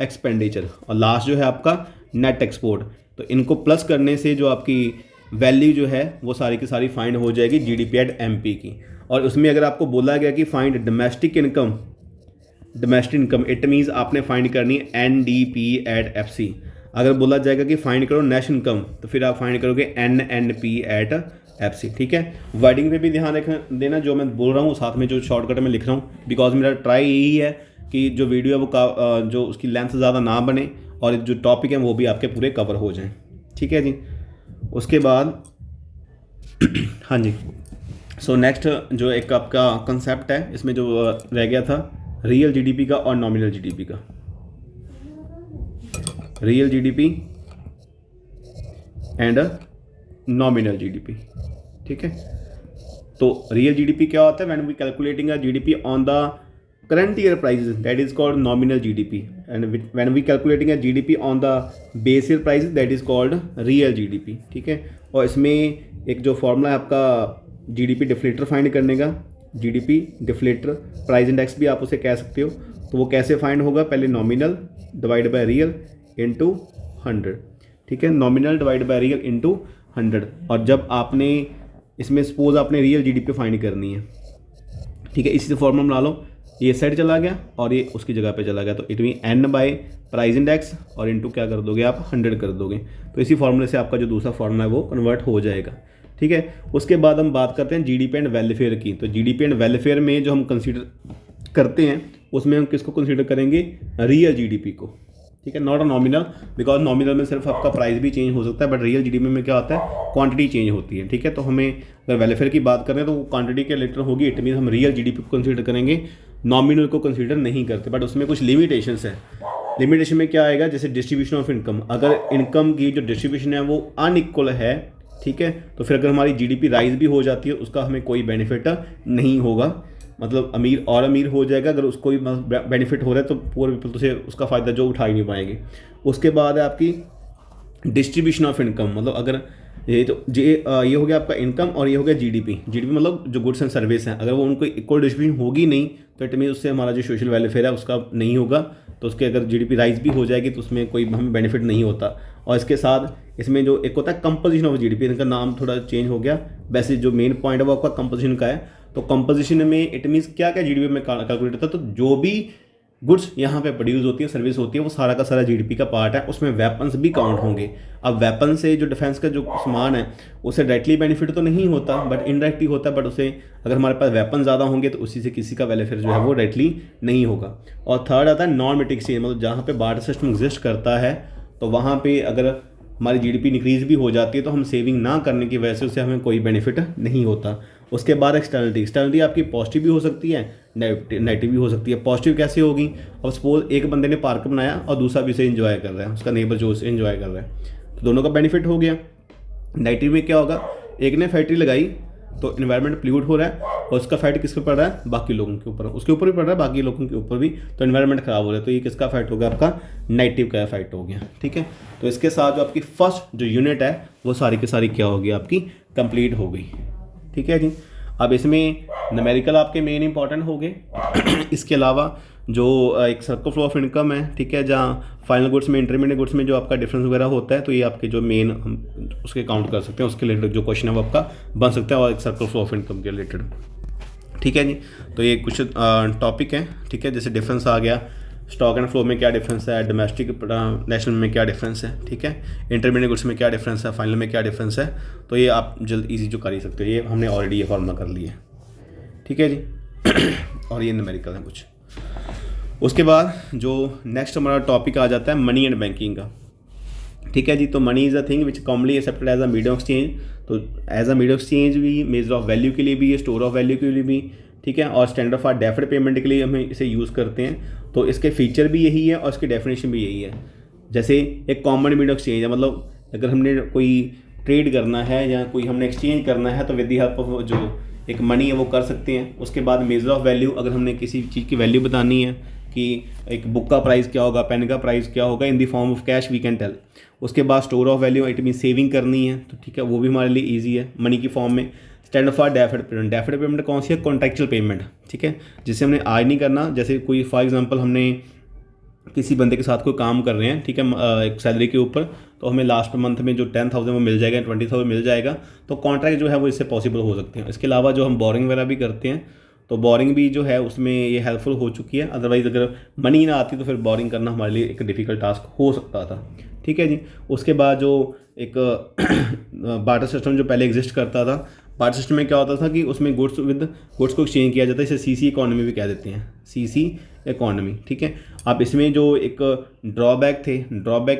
S1: एक्सपेंडिचर, और लास्ट जो है आपका नेट एक्सपोर्ट। तो इनको प्लस करने से जो आपकी वैल्यू जो है वो सारी की सारी फाइंड हो जाएगी जीडीपी एट एमपी की। और उसमें अगर आपको बोला गया कि find domestic income, it means आपने फाइंड करनी है एनडीपी एट एफसी। अगर बोला जाएगा कि फाइंड करो नेशनल इनकम तो फिर आप फाइंड करोगे एनएनपी एट एफसी। ठीक है, वर्डिंग पे भी ध्यान देना जो मैं बोल रहा हूँ, साथ में जो शॉर्टकट में लिख रहा हूँ, बिकॉज मेरा ट्राई यही है कि जो वीडियो है वो जो उसकी लेंथ ज़्यादा ना बने और जो टॉपिक है वो भी आपके पूरे कवर हो जाएं। ठीक है जी। उसके बाद हाँ जी, सो नेक्स्ट जो एक आपका कंसेप्ट है इसमें जो रह गया था रियल जीडीपी का और नॉमिनल जीडीपी का। Real GDP and nominal GDP. ठीक है, तो रियल जीडीपी क्या होता है? When we calculating a GDP on the current year prices that is called nominal GDP, and when we calculating a GDP on the base year prices that is called real GDP. ठीक है, और इसमें एक जो formula है आपका GDP deflator find करने का, जीडीपी डिफ्लेटर प्राइस इंडेक्स भी आप उसे कह सकते हो। तो वो कैसे फाइंड होगा? पहले nominal divide by real into 100। ठीक है, nominal divide by real into 100। और जब आपने इसमें सपोज आपने रियल जीडीपी फाइंड करनी है, ठीक है, इसी से फॉर्मूला बना लो, ये साइड चला गया और ये उसकी जगह पे चला गया, तो it mean N by price index और इंटू क्या कर दोगे आप? 100 कर दोगे। तो इसी फॉर्मूले से आपका जो दूसरा फॉर्मूला है वो कन्वर्ट हो जाएगा। ठीक है, उसके बाद हम बात करते हैं जीडीपी एंड वेलफेयर की। तो जीडीपी एंड वेलफेयर में जो हम कंसीडर करते हैं उसमें हम किसको कंसीडर करेंगे? रियल जीडीपी को। ठीक है, not a nominal, because nominal में सिर्फ आपका प्राइस भी चेंज हो सकता है, बट रियल जीडीपी में क्या होता है? क्वांटिटी चेंज होती है। ठीक है, तो हमें अगर वेलफेयर की बात करें तो वो क्वांटिटी के रिलेटेड होगी, इट मीन हम रियल जीडीपी को कंसीडर करेंगे, नॉमिनल को कंसीडर नहीं करते। बट उसमें कुछ लिमिटेशंस है। लिमिटेशन में क्या आएगा? जैसे डिस्ट्रीब्यूशन ऑफ इनकम, अगर इनकम की जो डिस्ट्रीब्यूशन है वो अनइक्वल है, ठीक है, तो फिर अगर हमारी जीडीपी राइज भी हो जाती है उसका हमें कोई बेनिफिट नहीं होगा। मतलब अमीर और अमीर हो जाएगा, अगर उसको भी बेनिफिट हो रहा है तो पुअर पीपल तो उसे उसका फ़ायदा जो उठा ही नहीं पाएंगे। उसके बाद है आपकी डिस्ट्रीब्यूशन ऑफ इनकम, मतलब अगर ये हो गया आपका इनकम और ये हो गया जीडीपी। जीडीपी मतलब जो गुड्स एंड सर्विस हैं, अगर वो उनको इक्वल डिस्ट्रीब्यूशन होगी नहीं तो इट मीन उससे हमारा जो सोशल वेलफेयर है उसका नहीं होगा। तो उसके अगर जीडीपी राइज भी हो जाएगी तो उसमें कोई हमें बेनिफिट नहीं होता। और इसके साथ इसमें जो एक होता है कंपोजिशन ऑफ जीडीपी, इनका नाम थोड़ा चेंज हो गया, वैसे जो मेन पॉइंट है वो आपका कंपोजिशन का है। तो कंपोजिशन में इट मीन्स क्या क्या जीडीपी में कैलकुलेट होता है, तो जो भी गुड्स यहाँ पे प्रोड्यूस होती है, सर्विस होती है, वो सारा का सारा जीडीपी का पार्ट है। उसमें वेपन्स भी काउंट होंगे। अब वेपन से जो डिफेंस का जो सामान है उसे डायरेक्टली बेनिफिट तो नहीं होता, बट इनडायरेक्टली होता है। बट उसे अगर हमारे पास वेपन ज़्यादा होंगे तो उसी से किसी का वेलफेयर जो है वो डायरेक्टली नहीं होगा। और थर्ड आता है नॉन मेटिक एक्सचेंज, मतलब जहाँ पे बार्टर सिस्टम एग्जिस्ट करता है तो वहाँ पे अगर हमारी जीडीपी इंक्रीज भी हो जाती है तो हम सेविंग ना करने की वजह से उससे हमें कोई बेनिफिट नहीं होता। उसके बाद एक्सटर्नलिटी आपकी पॉजिटिव भी हो सकती है, नेगेटिव भी हो सकती है। पॉजिटिव कैसे होगी? अब सपोज एक बंदे ने पार्क बनाया और दूसरा भी उसे एंजॉय कर रहा है, उसका नेबर जो उसे एंजॉय कर रहा है, तो दोनों का बेनिफिट हो गया। नेगेटिव में क्या होगा? एक ने फैक्ट्री लगाई तो इन्वायरमेंट प्ल्यूट हो रहा है और उसका इफेक्ट किस पर पड़ रहा है? बाकी लोगों के ऊपर, उसके ऊपर भी पड़ रहा है, बाकी लोगों के ऊपर भी, तो इन्वायरमेंट खराब हो रहा है। तो ये किसका इफेक्ट हो गया? आपका नेगेटिव का इफेक्ट हो गया। ठीक है, तो इसके साथ जो आपकी फर्स्ट जो यूनिट है वो सारी की सारी क्या होगी? आपकी कंप्लीट हो गई। ठीक है जी। अब इसमें न्यूमेरिकल आपके मेन इंपॉर्टेंट हो गए। इसके अलावा जो एक सर्कल फ्लो ऑफ इनकम है, ठीक है, जहाँ फाइनल गुड्स में इंटरमीडिएट गुड्स में जो आपका डिफरेंस वगैरह होता है, तो ये आपके जो मेन हम उसके काउंट कर सकते हैं, उसके रिलेटेड जो क्वेश्चन है वो आपका बन सकता है, और एक सर्कल फ्लो ऑफ इनकम के रिलेटेड। ठीक है जी, तो ये कुछ टॉपिक हैं। ठीक है, जैसे डिफरेंस आ गया, स्टॉक एंड फ्लो में क्या डिफरेंस है, डोमेस्टिक नेशनल में क्या डिफरेंस है, ठीक है, इंटरमीडिएट गुड्स में क्या डिफरेंस है, फाइनल में क्या डिफरेंस है, तो ये आप जल्द ईजी जो कर ही सकते हो। ये हमने ऑलरेडी ये फॉर्मूला कर लिया है। ठीक है जी। और ये न्यूमेरिकल है कुछ। उसके बाद जो नेक्स्ट हमारा टॉपिक आ जाता है मनी एंड बैंकिंग का। ठीक है जी, तो money is a thing which commonly accepted as a medium exchange. तो एज अ मीडियम एक्सचेंज भी, मेजर ऑफ वैल्यू के लिए भी, स्टोर ऑफ वैल्यू के लिए भी, ठीक है, और स्टैंडर्ड फॉर डेफर्ड पेमेंट के लिए हम इसे यूज़ करते हैं। तो इसके फीचर भी यही है और इसकी डेफिनेशन भी यही है। जैसे एक कॉमन मीडियम एक्सचेंज है, मतलब अगर हमने कोई ट्रेड करना है या कोई हमने एक्सचेंज करना है तो विद द हेल्प ऑफ जो एक मनी है वो कर सकते हैं। उसके बाद मेजर ऑफ वैल्यू, अगर हमने किसी चीज़ की वैल्यू बतानी है कि एक बुक का प्राइस क्या होगा, पेन का प्राइस क्या होगा, in the form of cash we can tell. उसके बाद store of value, it mean saving करनी है, तो ठीक है, वो भी हमारे लिए ईजी है मनी की फॉर्म में। Standard for deferred payment, deferred payment कौन सी है? कॉन्ट्रैक्चुअल पेमेंट, ठीक है, जिसे हमने आज नहीं करना। जैसे कोई फॉर एग्जांपल हमने किसी बंदे के साथ कोई काम कर रहे हैं, ठीक है, एक सैलरी के ऊपर, तो हमें लास्ट मंथ में जो 10,000 वो मिल जाएगा, 20,000 मिल जाएगा, तो कॉन्ट्रैक्ट जो है वो इससे पॉसिबल हो सकते हैं। इसके अलावा जो हम बोरिंग वगैरह भी करते हैं, तो बोरिंग भी जो है उसमें ये हेल्पफुल हो चुकी है। अदरवाइज़ अगर मनी ना आती तो फिर बोरिंग करना हमारे लिए एक डिफ़िकल्ट टास्क हो सकता था, ठीक है जी। उसके बाद जो एक बार्टर सिस्टम जो पहले एग्जिस्ट करता था, बार्टर सिस्टम में क्या होता था कि उसमें गुड्स को एक्सचेंज किया जाता है, इसे सीसी इकोनॉमी भी कह देते हैं, सीसी इकोनॉमी, ठीक है। अब इसमें जो एक ड्रॉबैक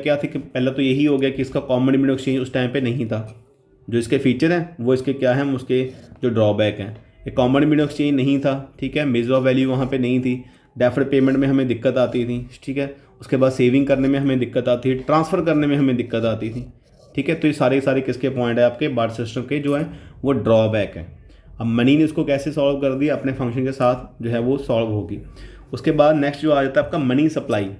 S1: क्या थे कि पहले तो यही हो गया कि इसका कॉमन डिमांड एक्सचेंज उस टाइम पे नहीं था। जो इसके फीचर हैं वो इसके क्या हैं, उसके जो ड्रॉबैक हैं, एक कॉमन डिमांड एक्सचेंज नहीं था, ठीक है, मेजर ऑफ वैल्यू वहाँ पे नहीं थी, डेफर्ड पेमेंट में हमें दिक्कत आती थी, ठीक है, उसके बाद सेविंग करने में हमें दिक्कत आती थी, ट्रांसफ़र करने में हमें दिक्कत आती थी, ठीक है। तो ये सारे किसके पॉइंट है आपके बार्टर सिस्टम के जो है वो ड्रॉबैक है। अब मनी ने इसको कैसे सॉल्व कर दिया, अपने फंक्शन के साथ जो है वो सॉल्व होगी। उसके बाद नेक्स्ट जो आ जाता है आपका मनी सप्लाई।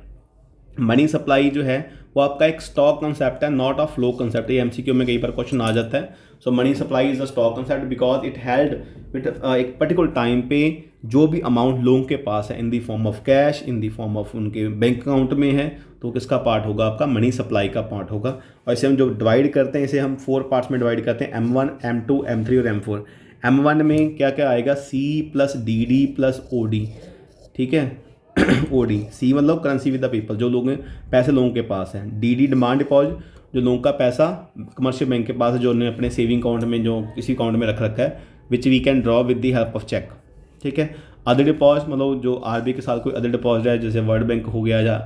S1: मनी सप्लाई जो है वो आपका एक स्टॉक कंसेप्ट है, नॉट अ फ्लो कंसेप्ट। ये एमसीक्यू में कई बार क्वेश्चन आ जाता है। So money supply is a stock concept because it held with एक पर्टिकुलर टाइम पे जो भी अमाउंट लोगों के पास है in the form of cash, in the form of उनके बैंक अकाउंट में है, तो किसका पार्ट होगा, आपका मनी सप्लाई का पार्ट होगा। और इसे हम जो डिवाइड करते हैं, इसे हम 4 पार्ट्स में डिवाइड करते हैं, M1, M2, M3 और M4। M1 में क्या क्या आएगा, C plus DD plus OD, ठीक है। OD, C मतलब करेंसी विद द पीपल, जो लोग पैसे लोगों के पास है। DD डिमांड डिपॉजिट, जो लोगों का पैसा कमर्शियल बैंक के पास है, जो उन्होंने अपने सेविंग अकाउंट में जो किसी अकाउंट में रख रखा है, which we can draw with the help of cheque, ठीक है। अदर डिपॉजिट मतलब जो RBI के साथ कोई अदर डिपॉजिट है, जैसे वर्ल्ड बैंक हो गया या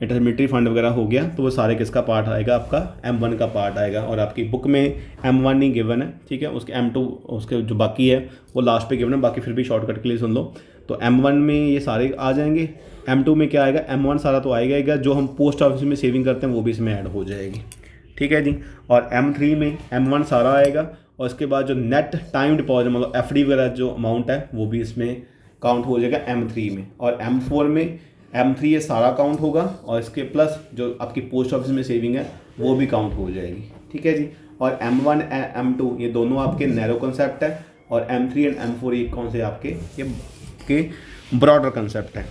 S1: इंटरमिलिट्री फंड वगैरह हो गया, तो वो सारे किसका पार्ट आएगा, आपका M1 का पार्ट आएगा। और आपकी बुक में M1 नहीं गिवन है, ठीक है, उसके M2 उसके जो बाकी है वो लास्ट पे गिवन है, बाकी फिर भी शॉर्टकट के लिए सुन लो। तो M1 में ये सारे आ जाएंगे, M2 में क्या आएगा, M1 सारा तो आएगा, जो हम पोस्ट ऑफिस में सेविंग करते हैं वो भी इसमें ऐड हो जाएगी, ठीक है जी। और M3 में M1 सारा आएगा, और इसके बाद जो नेट टाइम डिपॉजिट मतलब FD वगैरह जो अमाउंट है वो भी इसमें काउंट हो जाएगा M3 में। और M4 में M3 ये सारा काउंट होगा, और इसके प्लस जो आपकी पोस्ट ऑफिस में सेविंग है वो भी काउंट हो जाएगी, ठीक है जी। और M1 M2 ये दोनों आपके नैरो कंसेप्ट है, और M3 एंड M4 ये कौन से आपके ये ब्रॉडर कंसेप्ट है।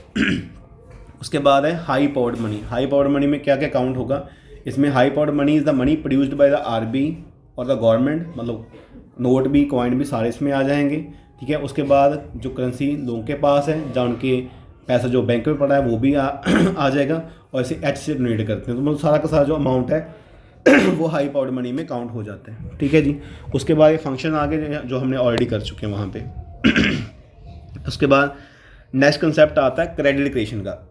S1: उसके बाद है high powered money. High powered money में क्या क्या काउंट होगा, इसमें high powered money is the money produced by the RBI और द गवर्नमेंट, मतलब नोट भी कॉइन भी सारे इसमें आ जाएंगे, ठीक है। उसके बाद जो करेंसी लोगों के पास है, जहाँ उनके पैसा जो बैंक में पड़ा है वो भी आ जाएगा, और इसे H से डोनेट करते हैं, तो मतलब सारा का सारा जो अमाउंट है वो हाई पावर्ड मनी में काउंट हो जाता है, ठीक है जी। उसके बाद ये फंक्शन आगे जो हमने ऑलरेडी कर चुके हैं वहाँ पे। उसके बाद नेक्स्ट कंसेप्ट आता है क्रेडिट क्रिएशन का।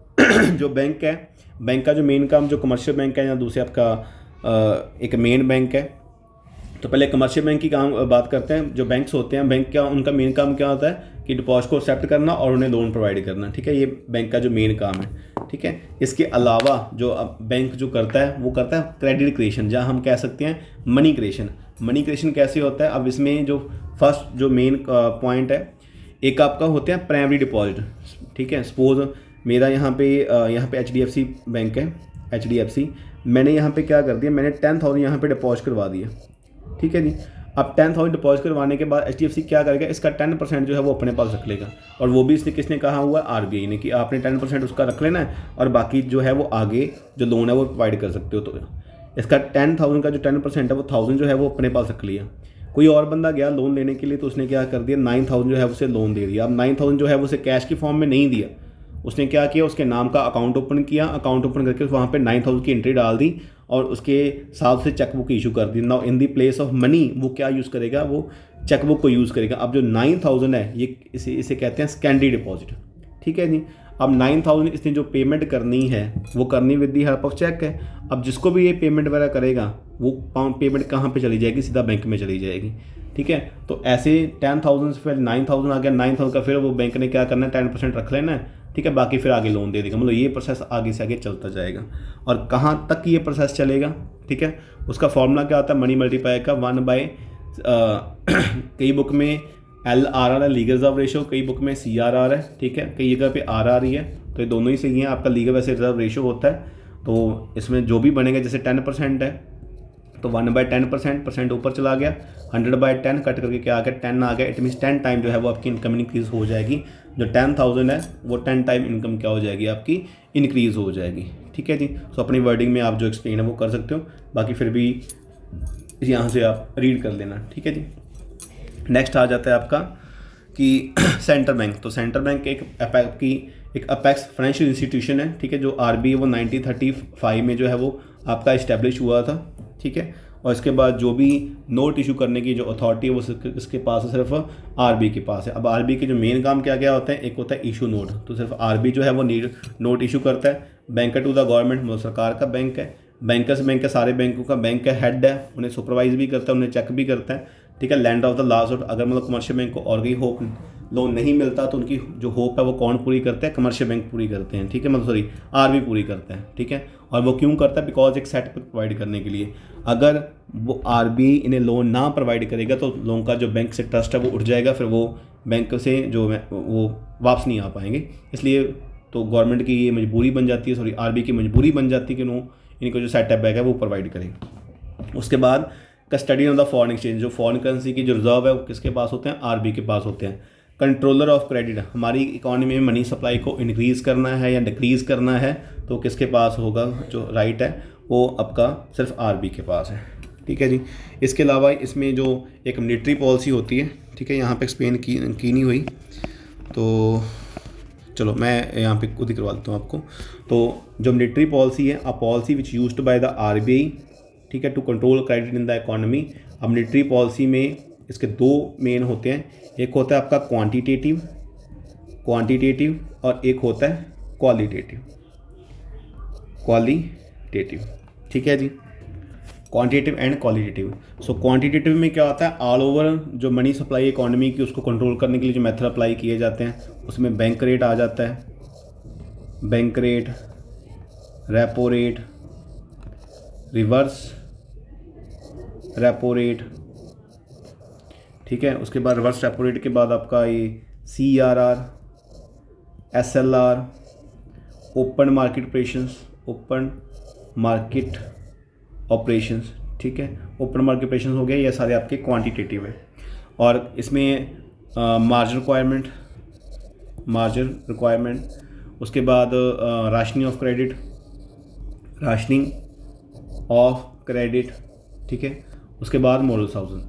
S1: जो बैंक है, बैंक का जो मेन काम जो कमर्शियल बैंक है या दूसरे आपका एक मेन बैंक है, तो पहले कमर्शियल बैंक की काम बात करते हैं। जो बैंक्स होते हैं, बैंक क्या उनका मेन काम क्या होता है कि डिपॉजिट को एक्सेप्ट करना और उन्हें लोन प्रोवाइड करना, ठीक है, ये बैंक का जो मेन काम है, ठीक है। इसके अलावा जो अब बैंक जो करता है वो करता है क्रेडिट क्रिएशन, जहाँ हम कह सकते हैं मनी क्रिएशन। मनी क्रिएशन कैसे होता है, अब इसमें जो फर्स्ट जो मेन पॉइंट है, एक आपका होते हैं प्राइमरी डिपॉजिट, ठीक है। सपोज मेरा यहाँ पे HDFC बैंक है, HDFC, मैंने यहाँ पे क्या कर दिया, मैंने 10,000 यहाँ पे डिपॉजिट करवा दिया, ठीक है जी। अब 10,000 डिपॉजिट करवाने के बाद HDFC क्या करेगा, इसका 10% जो है वो अपने पास रख लेगा, और वो भी इसने किसने कहा हुआ है, RBI ने, कि आपने 10% उसका रख लेना है, और बाकी जो है वो आगे जो लोन है वो प्रोवाइड कर सकते हो। तो इसका 10,000 का जो 10% है वो 1,000 जो है वो अपने पास रख लिया। कोई और बंदा गया लोन लेने के लिए, तो उसने क्या कर दिया, 9,000 जो है उसे लोन दे दिया। अब 9,000 जो है उसे कैश की फॉर्म में नहीं दिया, उसने क्या किया, उसके नाम का अकाउंट ओपन किया, अकाउंट ओपन करके वहाँ पे 9,000 की एंट्री डाल दी, और उसके साथ से चेकबुक इशू कर दी। Now in the place of money वो क्या यूज़ करेगा, वो चेकबुक को यूज़ करेगा। अब जो 9,000 है ये इसे कहते हैं सेकेंडरी डिपॉजिट, ठीक है जी। अब 9,000 इसने जो पेमेंट करनी है वो करनी with the help of cheque है। अब जिसको भी ये पेमेंट वगैरह करेगा वो पेमेंट कहाँ पे चली जाएगी, सीधा बैंक में चली जाएगी, ठीक है। तो ऐसे 10,000 से फिर 9,000 आ गया, 9,000 का फिर वो बैंक ने क्या करना है, 10% रख लेना है, ठीक है, बाकी फिर आगे लोन दे देगा। मतलब ये प्रोसेस आगे से आगे चलता जाएगा। और कहाँ तक ये प्रोसेस चलेगा, ठीक है, उसका फॉर्मूला क्या होता है, मनी मल्टीप्लाई का 1/, कई बुक में LRR है, लीगल रिजर्व रेशो, कई बुक में CRR है, ठीक है, कई जगह पे RR ही है, तो ये दोनों ही सही हैं। आपका लीगल वैसे रिजर्व रेशो होता है, तो इसमें जो भी बनेगा, जैसे 10% है तो 1/10% परसेंट ऊपर चला गया, 100/10 कट करके क्या आ गया 10 आ गया। इट मीन्स 10 टाइम जो है वो आपकी इनकम इंक्रीज़ हो जाएगी। जो 10,000 है वो 10 टाइम इनकम क्या हो जाएगी आपकी इंक्रीज़ हो जाएगी। ठीक है जी। सो अपनी वर्डिंग में आप जो एक्सप्लेन है वो कर सकते हो, बाकी फिर भी यहाँ से आप रीड कर लेना। ठीक है जी। नेक्स्ट आ जाता है आपका कि सेंट्रल बैंक। तो सेंट्रल बैंक एक अपेक्स फाइनेंशियल इंस्टीट्यूशन है। ठीक है, जो आरबीआई वो 1935 में जो है वो आपका इस्टेब्लिश हुआ था। ठीक है, और इसके बाद जो भी नोट इशू करने की जो अथॉरिटी है वो इसके पास है, सिर्फ आरबीआई के पास है। अब आरबीआई के जो मेन काम क्या क्या होते हैं, एक होता है इशू नोट, तो सिर्फ आरबीआई जो है वो नोट इशू करता है। बैंकर टू द गवर्नमेंट, मतलब सरकार का बैंक है। बैंकर्स बैंक है, सारे बैंकों का बैंक है, हेड है, उन्हें सुपरवाइज भी करता है, उन्हें चेक भी करता है। ठीक है, land of the last out, अगर मतलब कमर्शियल बैंक को और कोई होप लोन नहीं मिलता तो उनकी जो होप है वो कौन पूरी करते हैं, कमर्शियल बैंक पूरी करते हैं। ठीक है, मतलब सॉरी आरबीआई पूरी करता है। ठीक है, और वो क्यों करता है, बिकॉज एक सेट प्रोवाइड करने के लिए। अगर वो आरबीआई इन्हें लोन ना प्रोवाइड करेगा तो लोगों का जो बैंक से ट्रस्ट है वो उठ जाएगा, फिर वो बैंक से जो वो वापस नहीं आ पाएंगे। इसलिए तो गवर्नमेंट की ये मजबूरी बन जाती है, सॉरी आरबीआई की मजबूरी बन जाती है कि इनको जो सेटअप बैक है वो प्रोवाइड करें। उसके बाद custody of the foreign exchange, जो फॉरेन करेंसी की जो रिजर्व है वो किसके पास होते हैं, आरबीआई के पास होते हैं। कंट्रोलर ऑफ क्रेडिट, हमारी इकोनॉमी में मनी सप्लाई को इंक्रीज़ करना है या डिक्रीज़ करना है तो किसके पास होगा, जो राइट है वो आपका सिर्फ आरबीआई के पास है। ठीक है जी। इसके अलावा इसमें जो एक मिलिट्री पॉलिसी होती है, ठीक है, यहाँ पे एक्सप्लेन की नहीं हुई तो चलो मैं यहाँ पे खुद ही करवा देता हूँ आपको। तो जो मिलिट्री पॉलिसी है, a policy which used by the RBI, ठीक है, to control credit in the economy. अब मिलिट्री पॉलिसी में इसके दो मेन होते हैं, एक होता है आपका क्वांटिटेटिव और एक होता है क्वालिटेटिव। ठीक है जी, quantitative and qualitative. So quantitative में क्या होता है, ऑल ओवर जो मनी सप्लाई इकोनॉमी की उसको कंट्रोल करने के लिए जो मेथड अप्लाई किए जाते हैं उसमें बैंक रेट आ जाता है, bank rate, repo rate, reverse repo rate. ठीक है, उसके बाद रिवर्स रेपो रेट के बाद आपका ये CRR, SLR, open market operations. ठीक है, ओपन मार्केट ऑपरेशंस हो गया, ये सारे आपके क्वांटिटेटिव है। और इसमें मार्जिन रिक्वायरमेंट, उसके बाद राशनिंग ऑफ क्रेडिट, ठीक है, उसके बाद मॉडल हाउसिंग।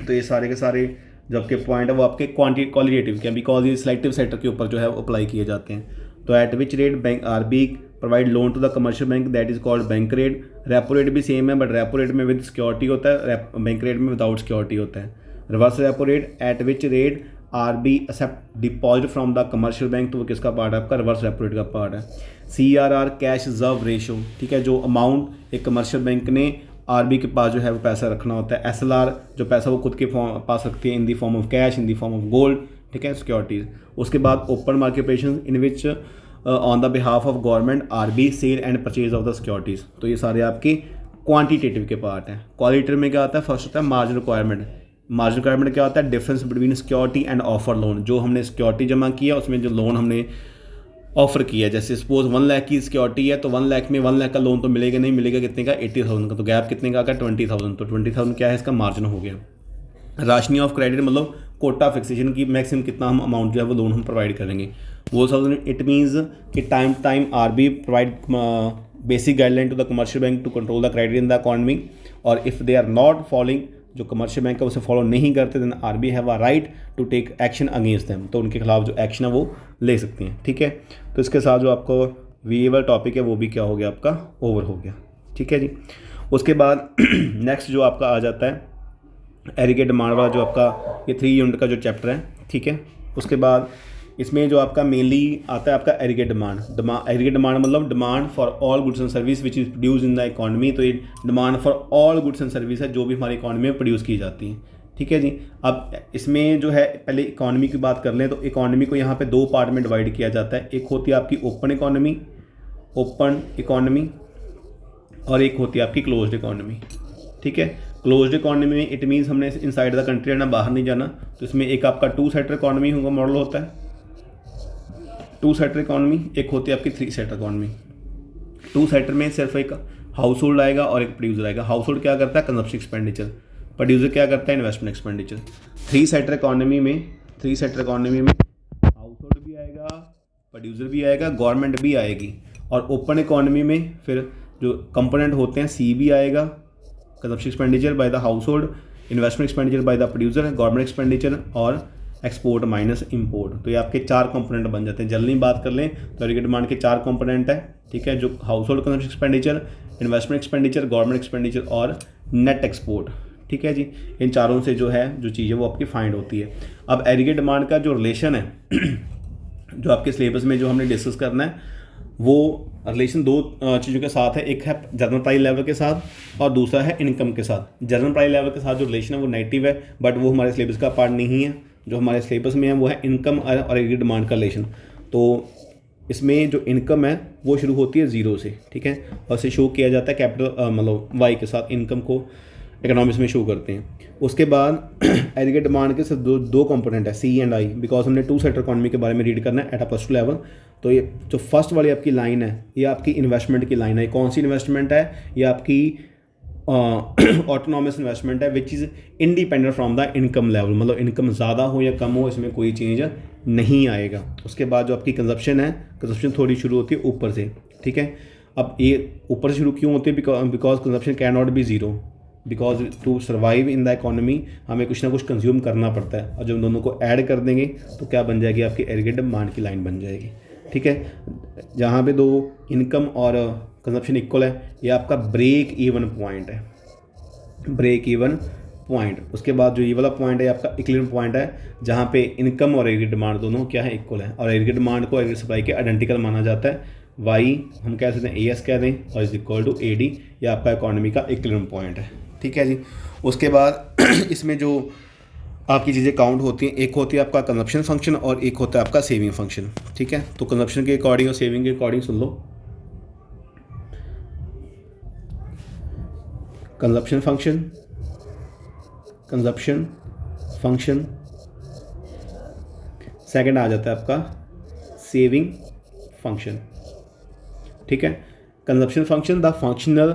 S1: तो ये सारे के सारे जो आपके पॉइंट है वो आपके क्वालिटेटिव के, बिकॉज ये सिलेक्टिव सेक्टर के ऊपर जो है वो अप्लाई किए जाते हैं। तो at which rate bank RBI provide loan to the commercial bank, that is called bank rate. Repo rate भी सेम है, बट रेपो रेट में विद सिक्योरिटी होता है, बैंक रेट में विदाउट सिक्योरिटी होता है। Reverse repo rate, at which rate RBI accept deposit from the commercial bank, तो वो किसका पार्ट है, आपका रिवर्स रेपो रेट का पार्ट है। CRR, कैश रिजर्व रेशो, ठीक है, जो अमाउंट एक कमर्शियल बैंक ने आरबीआई के पास जो है वो पैसा रखना होता है। SLR, जो पैसा वो खुद के पास रखती है in the form of cash, in the form of gold, ठीक है, सिक्योरिटीज़। उसके बाद open market operation in which on the behalf of government RBI sell and purchase of the securities. तो ये सारे आपके क्वांटिटेटिव के पार्ट हैं। क्वालिटेटिव में क्या आता है, फर्स्ट होता है मार्जिन रिक्वायरमेंट क्या होता है, difference between security and offer loan. जो हमने सिक्योरिटी जमा किया उसमें जो लोन हमने ऑफर किया, जैसे सपोज 1 लाख की सिक्योरिटी है तो 1 लाख में 1 लाख का लोन तो मिलेगा नहीं, मिलेगा कितने का, 80,000 का। तो गैप कितने का आ गया, 20,000। तो 20,000 क्या है, इसका मार्जिन हो गया। राशनिंग ऑफ क्रेडिट मतलब कोटा फिक्सेशन की मैक्सिमम कितना हम अमाउंट जो है वो लोन हम प्रोवाइड करेंगे वो सब। इट मीन्स कि time to time RBI provide basic guideline to the commercial bank to control the credit in the economy, और if they are not following, जो कमर्शियल बैंक है उसे फॉलो नहीं करते, then RBI have a right to take action against them, तो उनके खिलाफ जो एक्शन है वो ले सकती हैं। ठीक है, तो इसके साथ जो आपको वीएबल टॉपिक है वो भी क्या हो गया, आपका ओवर हो गया। ठीक है जी। उसके बाद नेक्स्ट जो आपका आ जाता है एग्रीगेट डिमांड वाला, जो आपका ये 3 यूनिट का जो चैप्टर है। ठीक है, उसके बाद इसमें जो आपका मेनली आता है आपका एग्रीगेट डिमांड मतलब demand for all goods and service which is produce in the economy. तो ये demand for all goods and service है जो भी हमारी इकॉनमी में प्रोड्यूस की जाती हैं। ठीक है जी। अब इसमें जो है पहले इकॉनमी की बात कर लें तो इकॉनमी को यहाँ पे 2 पार्ट में डिवाइड किया जाता है। एक होती है आपकी ओपन इकॉनमी और एक होती है आपकी क्लोज्ड इकॉनमी। ठीक है, क्लोज्ड इकॉनमी में इट मीन्स हमने इनसाइड द कंट्री रहना, बाहर नहीं जाना। तो इसमें एक आपका 2 सेक्टर इकॉनमी होगा, मॉडल होता है 2 सेक्टर इकॉनमी, एक होती है आपकी 3 सेक्टर इकॉनमी। 2 सेक्टर में सिर्फ एक हाउस होल्ड आएगा और एक प्रोड्यूसर आएगा। हाउस होल्ड क्या करता है, कंजप्शन एक्सपेंडिचर, प्रोड्यूसर क्या करता है, investment expenditure. Three sector economy में हाउस होल्ड भी आएगा, प्रोड्यूसर भी आएगा, गवर्नमेंट भी आएगी। और ओपन इकोनॉमी में फिर जो कंपोनेंट होते हैं, सी भी आएगा, consumption expenditure by the house hold, investment expenditure bye the producer, government expenditure और एक्सपोर्ट माइनस इंपोर्ट। तो ये आपके 4 कंपोनेंट बन जाते हैं। जल्दी बात कर लें तो एग्रीगेट डिमांड के 4 कंपोनेंट है, ठीक है, जो house hold consumption expenditure, investment expenditure, government expenditure और नेट एक्सपोर्ट, ठीक है जी। इन चारों से जो है जो चीज़ है वो आपकी फाइंड होती है। अब एग्रीगेट डिमांड का जो रिलेशन है जो आपके सिलेबस में जो हमने डिस्कस करना है, वो रिलेशन 2 चीज़ों के साथ है। एक है जनरल प्राइस लेवल के साथ और दूसरा है इनकम के साथ। जनरल प्राइस लेवल के साथ जो रिलेशन है वो नेगेटिव है, बट वो हमारे सिलेबस का पार्ट नहीं है। जो हमारे सिलेबस में है वो है इनकम और एग्रीगेट डिमांड का रिलेशन। तो इसमें जो इनकम है वो शुरू होती है 0 से, ठीक है, और इसे शो किया जाता है कैपिटल मतलब वाई के साथ। इनकम को इकोनॉमिक्स में शो करते हैं। उसके बाद एग्रीगेट डिमांड के सिर्फ दो कंपोनेंट है, सी एंड आई, बिकॉज हमने 2 सेक्टर इकोनॉमी के बारे में रीड करना है एट अ +2 लेवल। तो ये जो फर्स्ट वाली आपकी लाइन है ये आपकी इन्वेस्टमेंट की लाइन है। कौन सी इन्वेस्टमेंट है, ये आपकी ऑटोनॉमस इन्वेस्टमेंट है which is independent from the income level, मतलब इनकम ज़्यादा हो या कम हो इसमें कोई चेंज नहीं आएगा। उसके बाद जो आपकी कंजप्शन है, कंजप्शन थोड़ी शुरू होती है ऊपर से, ठीक है। अब ये ऊपर से शुरू क्यों होती है, because consumption can not be zero, because to survive in the economy हमें कुछ ना कुछ कंज्यूम करना पड़ता है। और जब दोनों को ऐड कर देंगे तो क्या बन जाएगी, आपकी एग्रीगेट डिमांड की लाइन बन जाएगी, ठीक है। जहाँ पे 2 इनकम और कंजप्शन इक्वल है, ये आपका ब्रेक इवन पॉइंट है, ब्रेक इवन पॉइंट। उसके बाद जो ये वाला पॉइंट है आपका इक्विलिब्रियम पॉइंट है, जहाँ पे इनकम और एग्रीगेट डिमांड दोनों क्या है, इक्वल है। और एग्रीगेट डिमांड को एग्रीगेट सप्लाई के आइडेंटिकल माना जाता है। वाई हम कह सकते हैं AS कह दें और इज इक्वल टू AD, ये आपका इकोनॉमी का इक्विलिब्रियम पॉइंट है, ठीक है जी। उसके बाद इसमें जो आपकी चीज़ें काउंट होती हैं, एक होती है आपका कंजप्शन फंक्शन और एक होता है आपका सेविंग फंक्शन, ठीक है। तो कंजप्शन के अकॉर्डिंग और सेविंग के अकॉर्डिंग सुन लो। कंजप्शन फंक्शन सेकंड आ जाता है आपका सेविंग फंक्शन, ठीक है। Consumption function, the functional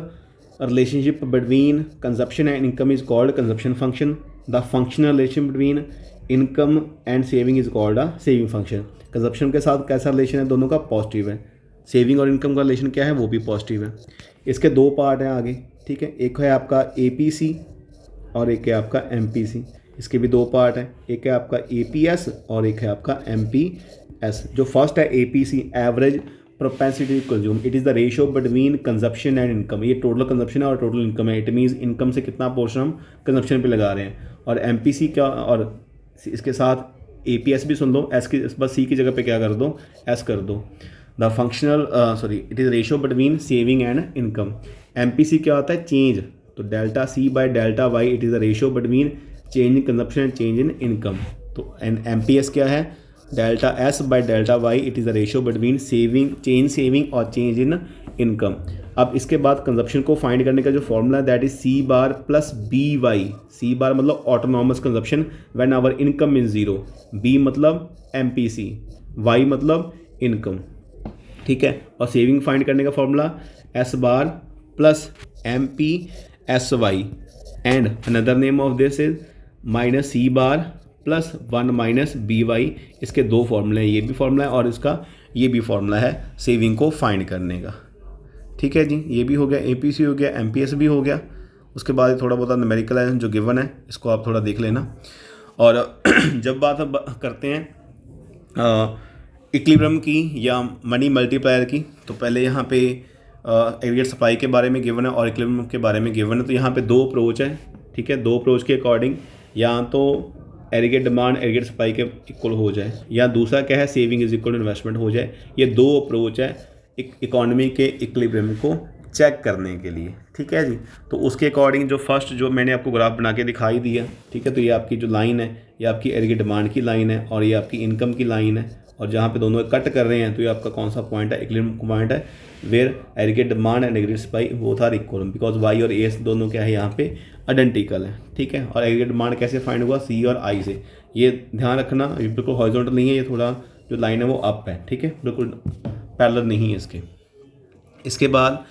S1: relationship between consumption and income is called consumption function. The functional relation between income and saving is called a saving function. Consumption के साथ कैसा relation है, दोनों का पॉजिटिव है। सेविंग और इनकम का रिलेशन क्या है, वो भी पॉजिटिव है। इसके 2 पार्ट हैं आगे, ठीक है। एक है आपका APC और एक है आपका MPC। इसके भी 2 पार्ट हैं, एक है आपका APS और एक है आपका MPS। जो फर्स्ट है APC, average propensity to consume, it is the ratio between consumption and income. ये टोटल कंजप्शन है और टोटल इनकम है। इट मीन्स इनकम से कितना पोर्शन हम कंजप्शन पे लगा रहे हैं। और MPC क्या, और इसके साथ APS भी सुन लो, एस की बस C की जगह पे क्या कर दो, S कर दो। The functional it is ratio between saving and income. MPC क्या होता है, चेंज, तो delta C by delta Y, it is the ratio between change in consumption and change in income. तो MPS क्या है, delta S by delta Y, it is the ratio between saving और change in income. अब इसके बाद consumption को find करने का जो फॉर्मूला है that is C bar plus BY। C bar मतलब autonomous consumption when our income is 0, B मतलब MPC, Y मतलब इनकम, ठीक है। और सेविंग फाइंड करने का formula S bar plus MPSY and another name of this is minus C bar plus 1 minus BY। इसके 2 फॉर्मूले हैं, ये भी फॉर्मूला है और इसका ये भी फॉर्मूला है सेविंग को फाइंड करने का, ठीक है जी। ये भी हो गया, APC हो गया, MPS भी हो गया। उसके बाद थोड़ा बहुत न्यूमेरिकल है जो गिवन है, इसको आप थोड़ा देख लेना। और जब बात करते हैं इक्विलिब्रियम की या मनी मल्टीप्लायर की, तो पहले यहाँ पे एग्रीगेट सप्लाई के बारे में गिवन है और इक्विलिब्रियम के बारे में गिवन है। तो यहाँ पे 2 अप्रोच है, ठीक है। 2 अप्रोच के अकॉर्डिंग या तो एग्रीगेट डिमांड एग्रीगेट सप्लाई के इक्वल हो जाए, या दूसरा क्या है, saving is equal to investment हो जाए। ये 2 अप्रोच है इकोनॉमी के इक्विलिब्रियम को चेक करने के लिए, ठीक है जी। तो उसके अकॉर्डिंग जो फर्स्ट जो मैंने आपको ग्राफ बना के दिखाई दिया, ठीक है, तो ये आपकी जो लाइन है ये आपकी एग्रीगेट डिमांड की लाइन है और ये आपकी इनकम की लाइन है। और जहाँ पे दोनों कट कर रहे हैं तो ये आपका कौन सा पॉइंट है, इक्विलिब्रियम पॉइंट है, where aggregate demand and aggregate supply both are equal, because Y और AS दोनों क्या है यहाँ पे आइडेंटिकल है, ठीक है। और एग्रीगेट डिमांड कैसे फाइंड हुआ, C और I से। ये ध्यान रखना, ये बिल्कुल हॉरिजॉन्टल नहीं है, ये थोड़ा जो लाइन है वो अप है, ठीक है, बिल्कुल पैरेलल नहीं है इसके। इसके बाद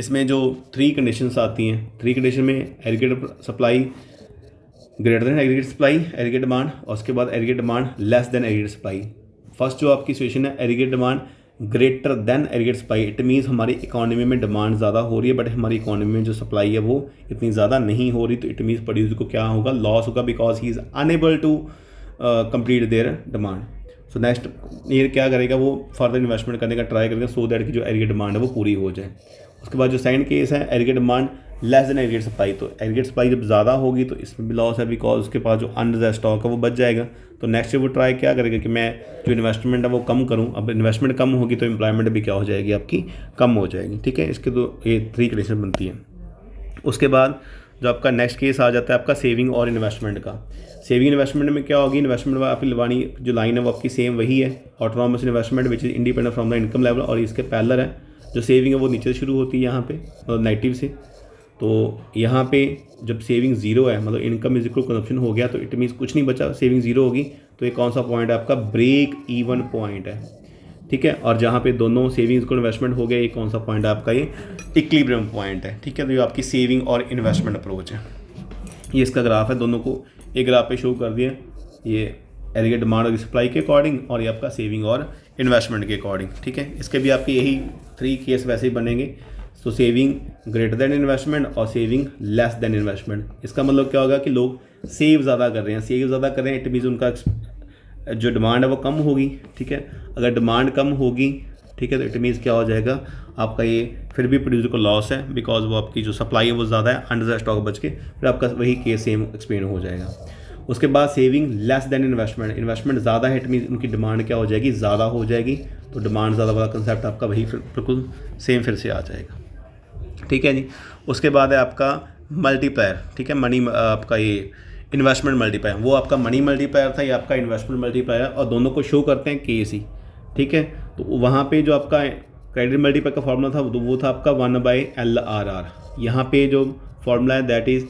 S1: इसमें जो 3 कंडीशंस आती हैं, 3 कंडीशन में aggregate supply greater than aggregate supply, aggregate demand, और उसके बाद aggregate demand less than aggregate supply. First जो आपकी सिचुएशन है aggregate demand greater than aggregate supply, it means हमारी इकोनॉमी में डिमांड ज़्यादा हो रही है बट हमारी इकोनॉमी में जो सप्लाई है वो इतनी ज़्यादा नहीं हो रही, तो इट मीन्स प्रोड्यूसर को क्या होगा, लॉस होगा, because he is unable to complete their demand. So next year क्या करेगा, वो फर्दर इन्वेस्टमेंट करने का ट्राई करेगा सो दैट कि जो एग्रीगेट डिमांड है वो पूरी हो जाए। उसके बाद जो सेकंड केस है aggregate demand less than aggregate supply, तो एग्रीगेट सप्लाई जब ज़्यादा होगी तो इसमें भी लॉस है बिकॉज उसके पास जो अनरिजर्व स्टॉक है वो बच जाएगा। तो नेक्स्ट वो ट्राई क्या करेगा कि मैं जो इन्वेस्टमेंट है वो कम करूं। अब इन्वेस्टमेंट कम होगी तो एम्प्लॉयमेंट भी क्या हो जाएगी आपकी, कम हो जाएगी। ठीक है, इसके तो ये 3 कंडीशन बनती है। उसके बाद जो आपका नेक्स्ट केस आ जाता है आपका सेविंग और इन्वेस्टमेंट का। सेविंग इन्वेस्टमेंट में क्या होगी, इन्वेस्टमेंट में आपकी लवानी जो लाइन है वो आपकी सेम वही है, autonomous investment which is independent from the income level, और इसके पैरेलल है जो सेविंग है वो नीचे से शुरू होती है यहाँ पे मतलब नेगेटिव से। तो यहाँ पे जब सेविंग ज़ीरो है मतलब इनकम इज इक्वल कंजप्शन हो गया तो इट मीन्स कुछ नहीं बचा, सेविंग ज़ीरो होगी, तो ये कौन सा पॉइंट है आपका, ब्रेक इवन पॉइंट है। ठीक है, और जहाँ पे दोनों सेविंग्स को इन्वेस्टमेंट हो गया ये कौन सा पॉइंट है आपका, ये इक्विलिब्रियम पॉइंट है। ठीक है, तो ये आपकी सेविंग और इन्वेस्टमेंट अप्रोच है। ये इसका ग्राफ है, दोनों को एक ग्राफ पे शो कर दिया, ये एग्रीगेट डिमांड और सप्लाई के अकॉर्डिंग और ये आपका सेविंग और इन्वेस्टमेंट के अकॉर्डिंग। ठीक है, इसके भी आपके यही 3 केस वैसे ही बनेंगे। तो सेविंग ग्रेटर देन इन्वेस्टमेंट और सेविंग लेस देन इन्वेस्टमेंट। इसका मतलब क्या होगा कि लोग सेव ज़्यादा कर रहे हैं, सेव ज़्यादा कर रहे हैं, इट मीन्स उनका जो डिमांड है वो कम होगी। ठीक है, अगर डिमांड कम होगी ठीक है तो इट मीन्स क्या हो जाएगा आपका, ये फिर भी प्रोड्यूसर को लॉस है बिकॉज वो आपकी जो सप्लाई है वो ज़्यादा है, अंडर स्टॉक बच के फिर आपका वही केस सेम एक्सप्लेन हो जाएगा। उसके बाद saving less than investment, investment ज़्यादा है इट मीन्स उनकी डिमांड क्या हो जाएगी, ज़्यादा हो जाएगी, तो डिमांड ज़्यादा वाला कंसेप्ट आपका वही फिर बिल्कुल सेम फिर से आ जाएगा। ठीक है जी, उसके बाद है आपका मल्टीप्लायर। ठीक है, मनी आपका ये इन्वेस्टमेंट मल्टीप्लायर, वो आपका मनी मल्टीप्लायर था, ये आपका इन्वेस्टमेंट मल्टीप्लायर, और दोनों को शो करते हैं केसी। ठीक है, तो वहाँ पे जो आपका क्रेडिट मल्टीप्लायर का फॉर्मूला था वो था आपका 1/LRR। यहाँ पे जो फॉर्मूला है that is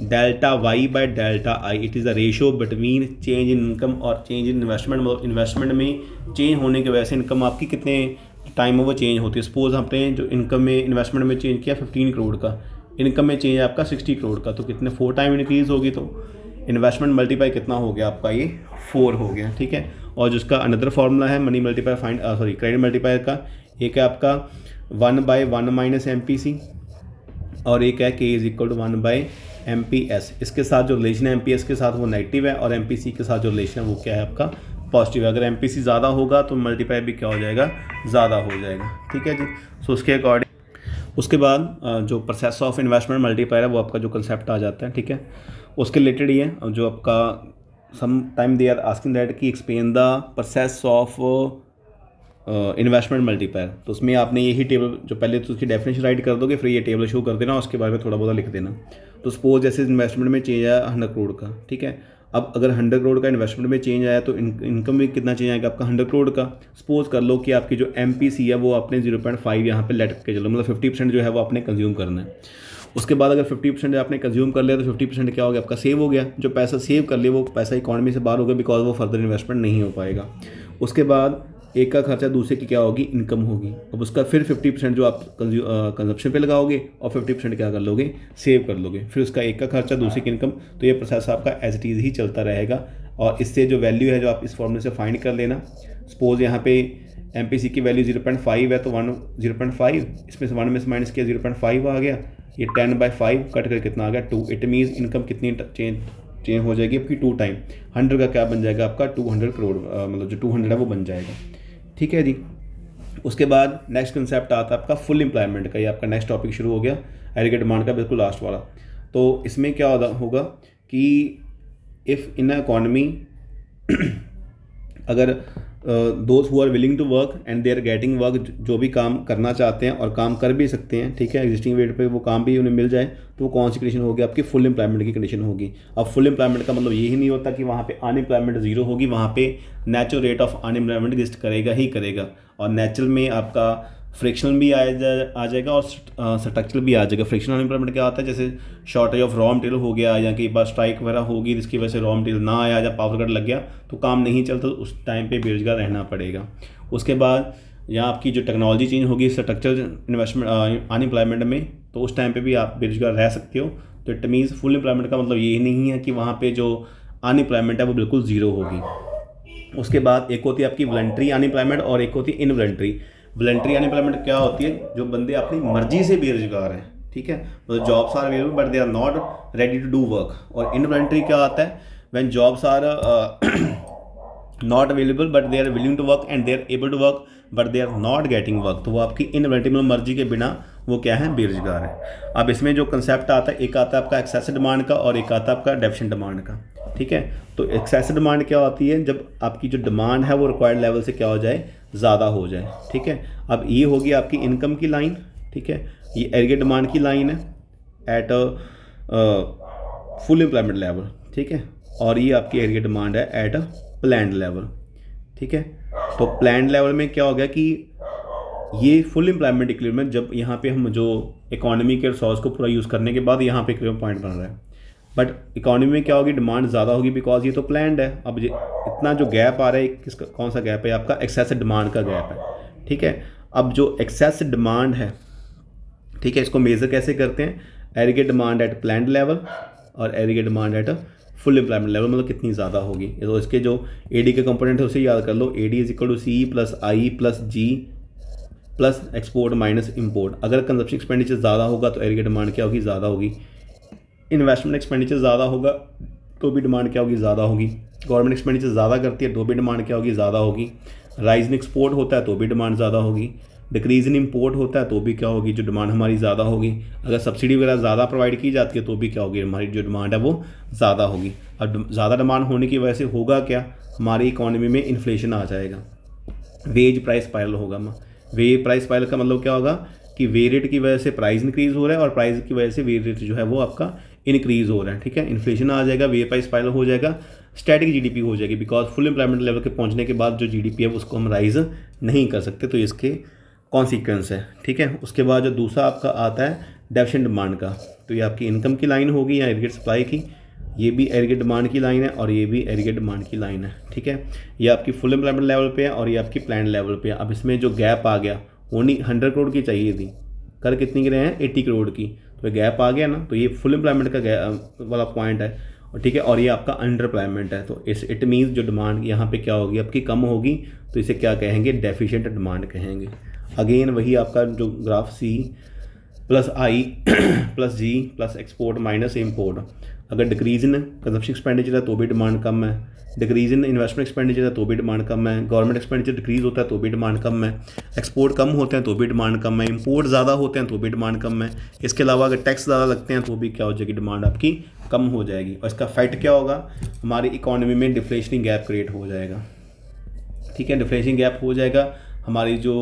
S1: delta Y by delta I, it is the ratio between change in income और चेंज इन इन्वेस्टमेंट। मतलब इन्वेस्टमेंट में चेंज होने की वजह से इनकम आपकी कितने टाइम में वो चेंज होती है। सपोज आपने जो इनकम में इन्वेस्टमेंट में चेंज किया 15 करोड़ का, इनकम में चेंज है आपका 60 करोड़ का, तो कितने 4 टाइम इंक्रीज़ होगी, तो इन्वेस्टमेंट मल्टीप्लाई कितना हो गया आपका, ये 4 हो गया। ठीक है, और जिसका अनदर फार्मूला है मनी मल्टीप्लाई क्रेडिट मल्टीप्लायर का, एक है आपका 1/1 - MPC और एक है K = 1/MPS। इसके साथ जो रिलेशन है MPS के साथ वो नेगेटिव है और MPC के साथ जो रिलेशन है वो क्या है आपका, पॉजिटिव है। अगर MPC ज़्यादा होगा तो मल्टीप्लाई भी क्या हो जाएगा, ज़्यादा हो जाएगा। ठीक है जी, सो उसके अकॉर्डिंग उसके बाद जो प्रोसेस ऑफ इन्वेस्टमेंट मल्टीप्लायर है वो आपका जो कंसेप्ट आ जाता है। ठीक है, उसके रिलेटेड ही है जो आपका some time they are asking that कि explain the process of investment multiplier. तो उसमें आपने यही टेबल जो पहले तो उसकी डेफिनेशन राइट कर दोगे, फिर ये टेबल शो कर देना, उसके बारे में थोड़ा बहुत लिख देना। तो सपोज जैसे इन्वेस्टमेंट में चेंज आया 100 करोड़ का, ठीक है, अब अगर 100 करोड़ का इन्वेस्टमेंट में चेंज आया तो इनकम में कितना चेंज आएगा आपका 100 करोड़ का। सपोज कर लो कि आपकी जो MPC है वो आपने 0.5 यहाँ पे लेट के चलो, मतलब 50% जो है वो आपने कंज्यूम करना है। उसके बाद अगर 50% आपने कंज्यूम कर लिया तो 50% क्या हो गया आपका, सेव हो गया। जो पैसा सेव कर लिया वो पैसा इकॉनमी से बाहर हो गया बिकॉज वो फर्दर इन्वेस्टमेंट नहीं हो पाएगा। उसके बाद एक का खर्चा दूसरे की क्या होगी, इनकम होगी। अब उसका फिर 50% जो आप कंजप्शन पे लगाओगे और 50% क्या कर लोगे, सेव कर लोगे। फिर उसका एक का खर्चा दूसरे की इनकम, तो ये प्रोसेस आपका एज इट इज़ ही चलता रहेगा। और इससे जो वैल्यू है जो आप इस फॉर्मूले से फाइंड कर लेना। सपोज यहाँ पे MPC की वैल्यू 0.5 है तो 0.5 इसमें से 1 में से माइनस किया 0.5 आ गया, ये 10/5 कट कर कितना आ गया 2। इट मीन्स इनकम कितनी चेंज हो जाएगी आपकी 2 टाइम। 100 का क्या बन जाएगा आपका 200 करोड़, मतलब जो 200 है वो बन जाएगा। ठीक है जी, उसके बाद नेक्स्ट कंसेप्ट आता है आपका फुल एम्प्लॉयमेंट का। ये आपका नेक्स्ट टॉपिक शुरू हो गया, एग्रीगेट डिमांड का बिल्कुल लास्ट वाला। तो इसमें क्या होगा कि इफ़ इन इकॉनमी अगर those who are willing to work and they are getting work, जो भी काम करना चाहते हैं और काम कर भी सकते हैं, ठीक है, एग्जिस्टिंग वेट पे वो काम भी उन्हें मिल जाए, तो वो कौन सी कंडीशन होगी आपकी, फुल एम्प्लॉयमेंट की कंडीशन होगी। अब फुल एम्प्लॉयमेंट का मतलब यही नहीं होता कि वहाँ पे अनएम्प्लॉयमेंट जीरो होगी, वहाँ पे natural rate of unemployment exist करेगा ही करेगा। और नेचुरल में आपका फ्रिक्शनल भी आ जाएगा और स्ट्रक्चरल भी आ जाएगा। फ्रिक्शनल अनएम्प्लॉयमेंट क्या होता है, जैसे शॉर्टेज ऑफ रॉ मटेरियल हो गया या कई बार स्ट्राइक वगैरह होगी जिसकी वजह से रॉ मटेरियल ना आया या पावर कट लग गया तो काम नहीं चलता, तो उस टाइम पे बेरोजगार रहना पड़ेगा। उसके बाद या आपकी जो टेक्नोलॉजी चेंज होगी स्ट्रक्चरल इन्वेस्टमेंट अनएम्प्लॉयमेंट में, तो उस टाइम पे भी आप बेरोजगार रह सकते हो। तो इट मीन्स फुल एम्प्लॉयमेंट का मतलब ये नहीं है कि वहाँ पे जो अनएम्प्लॉयमेंट है वो बिल्कुल ज़ीरो होगी। उसके बाद एक होती है आपकी वॉलंटरी अनएम्प्लॉयमेंट और एक होती है इनवॉलंटरी। वॉलंटरी अनएम्प्लॉयमेंट क्या होती है, जो बंदे अपनी मर्जी से बेरोजगार हैं, ठीक है, मतलब jobs are available but they are not ready to do work. और इनवॉलंटरी क्या आता है, when jobs are not available but they are willing to work and they are able to work but they are not getting work, तो वो आपकी involuntary मतलब मर्जी के बिना वो क्या है, बेरोजगार है। अब इसमें जो कंसेप्ट आता है, एक आता है आपका एक्सेस डिमांड का और एक आता है आपका डेफिशिएंट डिमांड का, ठीक है। तो एक्सेस डिमांड क्या होती है, जब आपकी जो डिमांड है वो रिक्वायर्ड लेवल से क्या हो जाए, ज़्यादा हो जाए, ठीक है। अब ये होगी आपकी इनकम की लाइन, ठीक है, ये एग्रीगेट डिमांड की लाइन है एट फुल एम्प्लॉयमेंट लेवल, ठीक है, और ये आपकी एग्रीगेट डिमांड है एट प्लान्ड लेवल, ठीक है। तो प्लान्ड लेवल में क्या हो गया कि ये फुल एम्प्लॉयमेंट इक्विलिब्रियम में जब यहाँ पे हम जो इकोनॉमी के रिसोर्स को पूरा यूज़ करने के बाद यहाँ पे इक्विलिब्रियम पॉइंट बन रहा है, बट इकोनॉमी में क्या होगी, डिमांड ज़्यादा होगी बिकॉज ये तो प्लान्ड है। अब ये इतना जो गैप आ रहा है, किसका कौन सा गैप है, आपका एक्सेस डिमांड का गैप है, ठीक है। अब जो एक्सेस डिमांड है, ठीक है, इसको मेज़र कैसे करते हैं, aggregate demand at planned level और aggregate demand at full employment level, मतलब कितनी ज़्यादा होगी। तो इसके जो एडी के कंपोनेंट है उसे याद कर लो, AD is equal to C plus I plus G plus export minus import. अगर कंजप्शन एक्सपेंडिचर ज़्यादा होगा तो एग्रीगेट डिमांड क्या होगी, ज़्यादा होगी। इन्वेस्टमेंट एक्सपेंडिचर ज़्यादा होगा तो भी डिमांड क्या होगी, ज़्यादा होगी। गवर्नमेंट एक्सपेंडिचर ज़्यादा करती है तो भी डिमांड क्या होगी, ज़्यादा होगी। राइज इन एक्सपोर्ट होता है तो भी डिमांड ज़्यादा होगी। डिक्रीज इन इम्पोर्ट होता है तो भी क्या होगी, जो डिमांड हमारी ज़्यादा होगी। अगर सब्सिडी वगैरह ज़्यादा प्रोवाइड की जाती है तो भी क्या होगी, हमारी जो डिमांड है वो ज़्यादा होगी। अब ज़्यादा डिमांड होने की वजह से होगा क्या, हमारी इकोनॉमी में इन्फ्लेशन आ जाएगा, वेज प्राइस स्पाइरल होगा। वे प्राइस स्पाइरल का मतलब क्या होगा कि वे रेट की वजह से प्राइस इंक्रीज़ हो रहा है और प्राइस की वजह से वे रेट जो है वो आपका इंक्रीज़ हो रहा है, ठीक है। इन्फ्लेशन आ जाएगा, वे प्राइस स्पाइरल हो जाएगा, स्टैटिक जीडीपी हो जाएगी बिकॉज फुल एम्प्लॉयमेंट लेवल के पहुंचने के बाद जो जीडीपी है उसको हम राइज नहीं कर सकते, तो इसके कॉन्सिक्वेंस है, ठीक है। उसके बाद जो दूसरा आपका आता है डेफिशिएंट डिमांड का, तो ये आपकी इनकम की लाइन होगी या एग्रीगेट सप्लाई की, ये भी एग्रीगेट डिमांड की लाइन है और ये भी एग्रीगेट डिमांड की लाइन है, ठीक है। ये आपकी फुल एम्प्लॉयमेंट लेवल पे है और ये आपकी प्लान लेवल पे है। अब इसमें जो गैप आ गया वो नहीं 100 करोड़ की चाहिए थी, कर कितनी की रहे हैं 80 करोड़ की, तो गैप आ गया ना, तो ये फुल एम्प्लॉयमेंट का वाला पॉइंट है, और ठीक है, और ये आपका अंडर एम्प्लॉयमेंट है। तो इस इट मीन्स जो डिमांड यहाँ पे क्या होगी आपकी, कम होगी, तो इसे क्या कहेंगे, डेफिशिएंट डिमांड कहेंगे। अगेन वही आपका जो graph C plus I plus G plus export minus import. अगर डिक्रीज इन कंजप्शन एक्सपेंडिचर है तो भी डिमांड कम है, डिक्रीज इन इन्वेस्टमेंट एक्सपेंडिचर है तो भी डिमांड कम है, गवर्नमेंट एक्सपेंडिचर डिक्रीज होता है तो भी डिमांड कम है, एक्सपोर्ट कम होते हैं तो भी डिमांड कम है, इंपोर्ट ज़्यादा होते हैं तो भी डिमांड कम है। इसके अलावा अगर टैक्स ज़्यादा लगते हैं तो भी क्या हो जाएगी, डिमांड आपकी कम हो जाएगी। और इसका इफेक्ट क्या होगा, हमारी इकोनॉमी में डिफ्लेशनिंग गैप क्रिएट हो जाएगा, ठीक है। डिफ्लेशनिंग गैप हो जाएगा, हमारी जो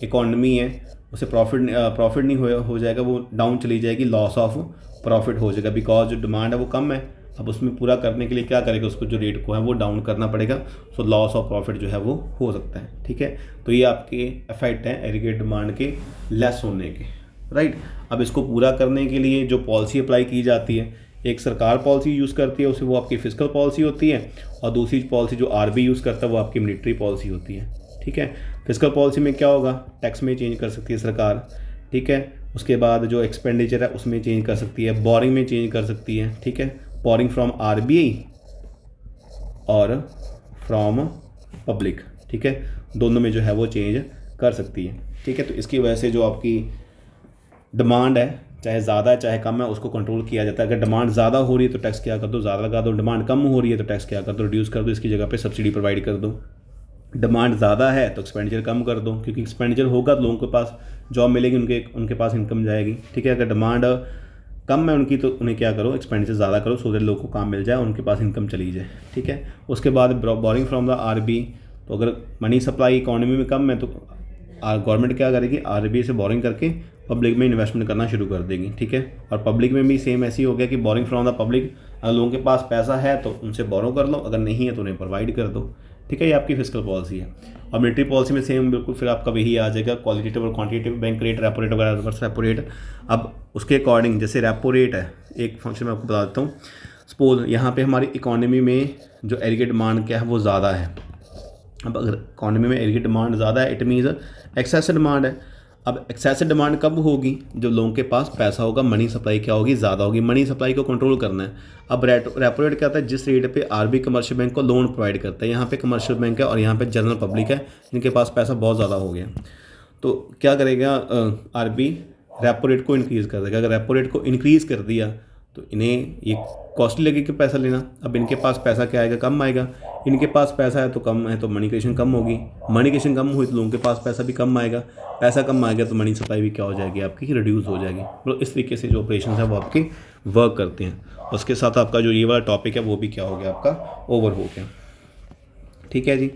S1: इकोनॉमी है उसे प्रॉफिट नहीं हो जाएगा, वो डाउन चली जाएगी, लॉस ऑफ प्रॉफिट हो जाएगा बिकॉज जो डिमांड है वो कम है। अब उसमें पूरा करने के लिए क्या करेगा, उसको जो रेट को है वो डाउन करना पड़ेगा, सो लॉस ऑफ प्रॉफिट जो है वो हो सकता है, ठीक है। तो ये आपके इफेक्ट हैं एग्रीगेट डिमांड के लेस होने के, राइट। अब इसको पूरा करने के लिए जो पॉलिसी अप्लाई की जाती है, एक सरकार पॉलिसी यूज़ करती है उसे, वो आपकी फिस्कल पॉलिसी होती है, और दूसरी पॉलिसी जो आरबीआई यूज़ करता है वो आपकी मॉनेटरी पॉलिसी होती है, ठीक है। फिस्कल पॉलिसी में क्या होगा, टैक्स में चेंज कर सकती है सरकार, ठीक है। उसके बाद जो एक्सपेंडिचर है उसमें चेंज कर सकती है, बोरिंग में चेंज कर सकती है, ठीक है, बोरिंग फ्रॉम आरबीआई और फ्रॉम पब्लिक, ठीक है, दोनों में जो है वो चेंज कर सकती है, ठीक है। तो इसकी वजह से जो आपकी डिमांड है, चाहे ज़्यादा है चाहे कम है, उसको कंट्रोल किया जाता है। अगर डिमांड ज़्यादा हो रही है तो टैक्स क्या कर दो, ज़्यादा लगा दो, डिमांड कम हो रही है तो टैक्स क्या कर दो, रिड्यूस कर दो, इसकी जगह पे सब्सिडी प्रोवाइड कर दो। डिमांड ज़्यादा है तो एक्सपेंडिचर कम कर दो, क्योंकि एक्सपेंडिचर होगा तो लोगों के पास जॉब मिलेगी, उनके पास इनकम जाएगी, ठीक है। अगर डिमांड कम है उनकी तो उन्हें क्या करो, एक्सपेंडिचर ज़्यादा करो, सो दैट लोगों को काम मिल जाए, उनके पास इनकम चली जाए, ठीक है। उसके बाद बोरिंग फ्रॉम द आरबीआई, तो अगर मनी सप्लाई इकोनॉमी में कम है तो गवर्नमेंट क्या करेगी, आरबीआई से बोरिंग करके पब्लिक में इन्वेस्टमेंट करना शुरू कर देगी, ठीक है। और पब्लिक में भी सेम ऐसी हो गया कि बोरिंग फ्रॉम द पब्लिक, अगर लोगों के पास पैसा है तो उनसे बोरो कर लो, अगर नहीं है तो उन्हें प्रोवाइड कर दो, ठीक है। ये आपकी फिस्कल पॉलिसी है। और मॉनेटरी पॉलिसी में सेम बिल्कुल फिर आपका वही आ जाएगा, क्वालिटेटिव और quantitative, bank rate, repo rate वगैरह, रिवर्स रेपो रेट। अब उसके अकॉर्डिंग जैसे रेपो रेट है, एक फंक्शन मैं आपको बता देता हूँ। सपोज यहाँ पे हमारी इकोनॉमी में जो एग्रीगेट डिमांड क्या है वो ज़्यादा है, अब अगर इकॉनमी में एरिया डिमांड ज़्यादा है, इट मीन्स एक्सेस डिमांड है। अब एक्सेस डिमांड कब होगी? जब लोगों के पास पैसा होगा, मनी सप्लाई क्या होगी? ज़्यादा होगी। मनी सप्लाई को कंट्रोल करना है। अब रेपो रेट क्या होता है? जिस रेट पे आरबी कमर्शियल बैंक को लोन प्रोवाइड करता है। यहाँ पे कमर्शियल बैंक है और यहाँ पे जनरल पब्लिक है जिनके पास पैसा बहुत ज़्यादा हो गया, तो क्या करेगा आरबी? रेपो रेट को इंक्रीज़ कर देगा। अगर रेपो रेट को इंक्रीज़ कर दिया तो इन्हें ये कॉस्टली लगेगा पैसा लेना। अब इनके पास पैसा क्या आएगा? कम आएगा। इनके पास पैसा है तो कम है, तो मनी क्रिएशन कम होगी। मनी क्रिएशन कम हुई तो लोगों के पास पैसा भी कम आएगा। पैसा कम आएगा तो मनी सप्लाई भी क्या हो जाएगी? आपकी रिड्यूस हो जाएगी। मतलब इस तरीके से जो ऑपरेशन है वो आपके वर्क करते हैं। उसके साथ आपका जो ये वाला टॉपिक है वो भी क्या हो गया? आपका ओवर हो गया। ठीक है जी,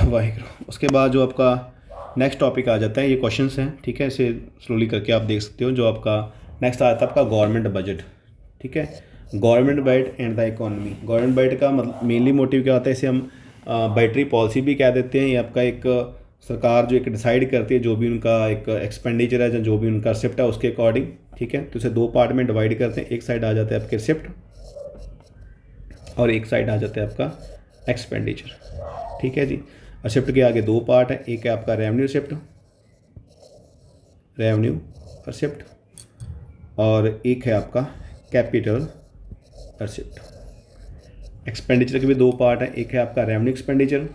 S1: वाहिगुरू। उसके बाद जो आपका नेक्स्ट टॉपिक आ जाता है, ये क्वेश्चंस हैं, ठीक है, इसे स्लोली करके आप देख सकते हो। जो आपका नेक्स्ट आता है आपका गवर्नमेंट बजट, ठीक है। Government budget and the economy. Government budget का मतलब मेनली मोटिव क्या होता है? इसे हम बजटरी पॉलिसी भी कह देते हैं। ये आपका एक सरकार जो एक डिसाइड करती है जो भी उनका एक एक्सपेंडिचर है, जो भी उनका रिसिप्ट है उसके अकॉर्डिंग, ठीक है। तो इसे दो पार्ट में डिवाइड करते हैं। एक साइड आ जाता है आपके रिसिप्ट और एक साइड आ जाता है आपका एक्सपेंडिचर, ठीक है जी। रिसिप्ट के आगे दो पार्ट है, एक है आपका रेवेन्यू रिसिप्ट, रेवेन्यू रिसिप्ट, और एक है आपका कैपिटल रिसिप्ट। एक्सपेंडिचर के भी दो पार्ट है, एक है आपका रेवेन्यू एक्सपेंडिचर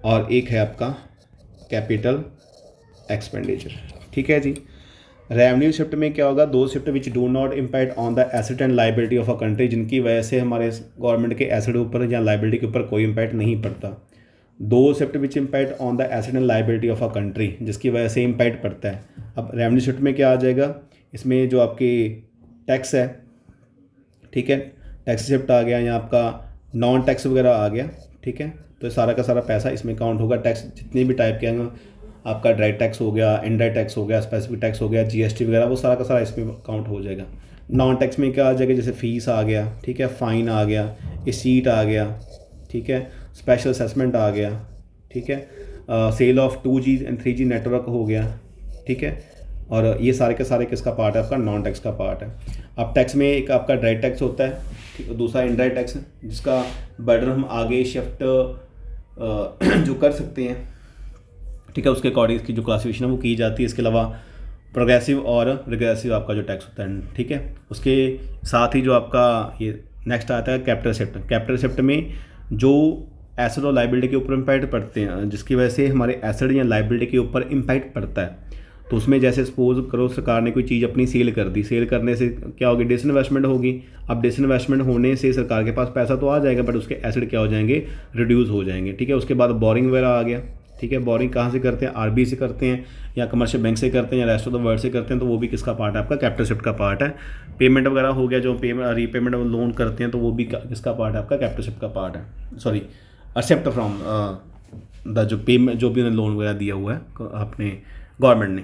S1: और एक है आपका कैपिटल एक्सपेंडिचर, ठीक है जी। रेवेन्यू शिफ्ट में क्या होगा? दो shift which do not impact on the asset and liability of a country, जिनकी वजह से हमारे गवर्नमेंट के एसेट के ऊपर या लाइबिलिटी के ऊपर कोई इम्पैक्ट नहीं पड़ता। दो shift which impact on the asset and liability of a country, जिसकी वजह से इम्पैक्ट पड़ता है। अब रेवेन्यू शिफ्ट में क्या आ जाएगा? इसमें जो आपकी टैक्स है, ठीक है, टैक्स शिफ्ट आ गया, या आपका नॉन टैक्स वगैरह आ गया, ठीक है। तो सारा का सारा पैसा इसमें काउंट होगा। टैक्स जितने भी टाइप के हैं, आपका डायरेक्ट टैक्स हो गया, इनडायरेक्ट टैक्स हो गया, स्पेसिफिक टैक्स हो गया, जीएसटी वगैरह, वो सारा का सारा इसमें काउंट हो जाएगा। नॉन टैक्स में क्या आ जाएगा? जैसे फीस आ गया, ठीक है, फ़ाइन आ गया, इसीट आ गया, ठीक है, स्पेशल असेसमेंट आ गया, ठीक है, cell of 2G and 3G network हो गया, ठीक है। और ये सारे के सारे किसका पार्ट है? आपका नॉन टैक्स का पार्ट है। अब टैक्स में एक आपका डायरेक्ट टैक्स होता है, ठीक, दूसरा इनडायरेक्ट टैक्स है, जिसका बर्डन हम आगे शिफ्ट जो कर सकते हैं, ठीक है, उसके अकॉर्डिंग इसकी जो क्लासिफिकेशन है वो की जाती है। इसके अलावा प्रोग्रेसिव और रिग्रेसिव आपका जो टैक्स होता है, ठीक है। उसके साथ ही जो आपका ये नेक्स्ट आता है कैपिटल शिफ्ट। कैपिटल शिफ्ट में जो एसेट और लाइबिलिटी के ऊपर इम्पैक्ट पड़ते हैं, जिसकी वजह से हमारे एसेट या लाइबिलिटी के ऊपर इम्पैक्ट पड़ता है, तो उसमें जैसे सपोज करो सरकार ने कोई चीज़ अपनी सेल कर दी, सेल करने से क्या होगी? डिसइन्वेस्टमेंट होगी। अब डिसइन्वेस्टमेंट होने से सरकार के पास पैसा तो आ जाएगा, बट उसके एसेट क्या हो जाएंगे? रिड्यूस हो जाएंगे, ठीक है। उसके बाद बोरिंग वगैरह आ गया, ठीक है। बोरिंग कहाँ से करते हैं? आरबी से करते हैं, या कमर्शियल बैंक से करते हैं, या रेस्ट ऑफ द वर्ल्ड से करते हैं, तो वो भी किसका पार्ट है? आपका कैपिटल शिफ्ट का पार्ट है। पेमेंट वगैरह हो गया, जो पेमेंट रीपेमेंट लोन करते हैं, तो वो भी किसका पार्ट है? आपका कैपिटल शिफ्ट का पार्ट है। सॉरी, एक्सेप्ट फ्रॉम द जो पेमेंट, जो भी उन्होंने लोन वगैरह दिया हुआ है अपने गवर्नमेंट ने।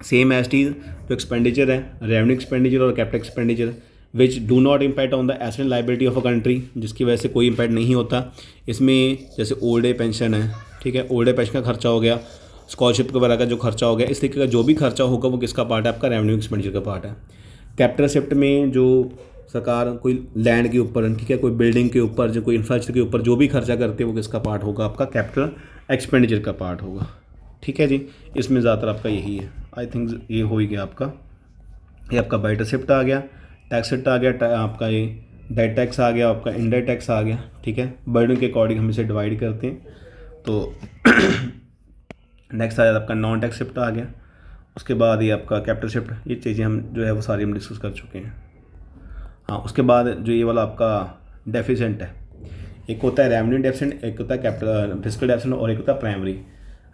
S1: सेम एज टीज जो एक्सपेंडिचर है, रेवेन्यू एक्सपेंडिचर और capital expenditure, which do not impact on the asset and liability of a country, जिसकी वजह से कोई इम्पैक्ट नहीं होता। इसमें जैसे ओल्ड एज पेंशन है, ठीक है, ओल्ड एज पेंशन का खर्चा हो गया, स्कॉलरशिप वगैरह का जो खर्चा हो गया, इस तरीके का जो भी खर्चा होगा वो किसका पार्ट है? आपका रेवेन्यू एक्सपेंडिचर का पार्ट है। कैपिटल शिफ्ट में जो सरकार कोई लैंड के ऊपर, ठीक है, कोई बिल्डिंग के ऊपर, जो कोई इंफ्रास्ट्रक्चर के ऊपर जो भी खर्चा करते हैं वो किसका पार्ट होगा? आपका कैपिटल एक्सपेंडिचर का पार्ट होगा, ठीक है जी। इसमें ज़्यादातर आपका यही है। आई थिंक ये हो ही गया आपका। ये आपका बजट शिफ्ट आ गया, टैक्स शिफ्ट आ गया, आपका ये डायरेक्ट टैक्स आ गया, आपका इनडायरेक्ट टैक्स आ गया, ठीक है। बर्डन के अकॉर्डिंग हम इसे डिवाइड करते हैं। तो नेक्स्ट आ जाता है आपका नॉन टैक्स शिफ्ट आ गया। उसके बाद ये आपका कैपिटल शिफ्ट, ये चीज़ें हम जो है वो सारी हम डिस्कस कर चुके हैं। हाँ, उसके बाद जो ये वाला आपका डेफिसिएंट है, एक होता है रेवेन्यू डेफिसिएंट, एक होता है कैपिटल फिस्कल डेफिसिएंट, और एक होता है प्राइमरी।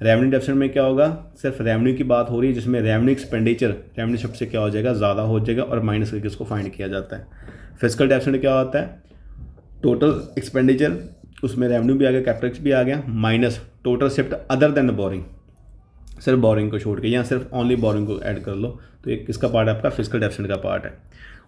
S1: रेवेन्यू डेफिसिएंट में क्या होगा? सिर्फ रेवेन्यू की बात हो रही है, जिसमें रेवेन्यू एक्सपेंडिचर रेवेन्यू शिफ्ट से क्या हो जाएगा? ज़्यादा हो जाएगा, और माइनस करके इसको फाइंड किया जाता है। फिस्कल डेफिसिएंट क्या होता है? टोटल एक्सपेंडिचर, उसमें रेवेन्यू भी आ गया, कैपिटल भी आ गया, minus total shift other than boring, सिर्फ बोरिंग को छोड़ के, या सिर्फ ओनली बोरिंग को ऐड कर लो, तो एक किसका पार्ट है? आपका फिस्कल डेफिसिएंट का पार्ट है।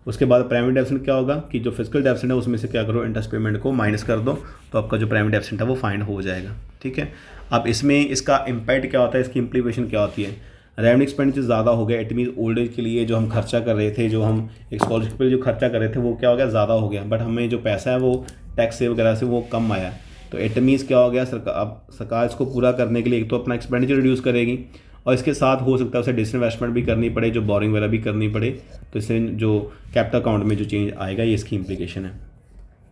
S1: उसके बाद प्राइमरी डेफिसिएंट क्या होगा कि जो फिस्कल डेफिसिएंट है उसमें से क्या करो? इंटरेस्ट पेमेंट को माइनस कर दो, तो आपका जो प्राइमरी डेफिसिएंट है वो फाइंड हो जाएगा, ठीक है। अब इसमें इसका इम्पैक्ट क्या होता है, इसकी इम्प्लीमेंटेशन क्या होती है? रेवेन्यू एक्सपेंडिचर ज़्यादा हो गया, इट मीन ओल्ड एज के लिए जो हम खर्चा कर रहे थे, जो हम एक स्कॉलरशिप पर जो खर्चा कर रहे थे वो क्या हो गया? ज़्यादा हो गया, बट हमें जो पैसा है वो टैक्स से वगैरह से वो कम आया। तो इट मीन्स क्या हो गया, सरकार इसको पूरा करने के लिए एक तो अपना एक्सपेंडिचर रिड्यूस करेगी और इसके साथ हो सकता है उसे डिसइन्वेस्टमेंट भी करनी पड़े, जो बोरिंग वगैरह भी करनी पड़े। तो इससे जो कैपिटल अकाउंट में जो चेंज आएगा, ये इसकी इम्प्लीकेशन है।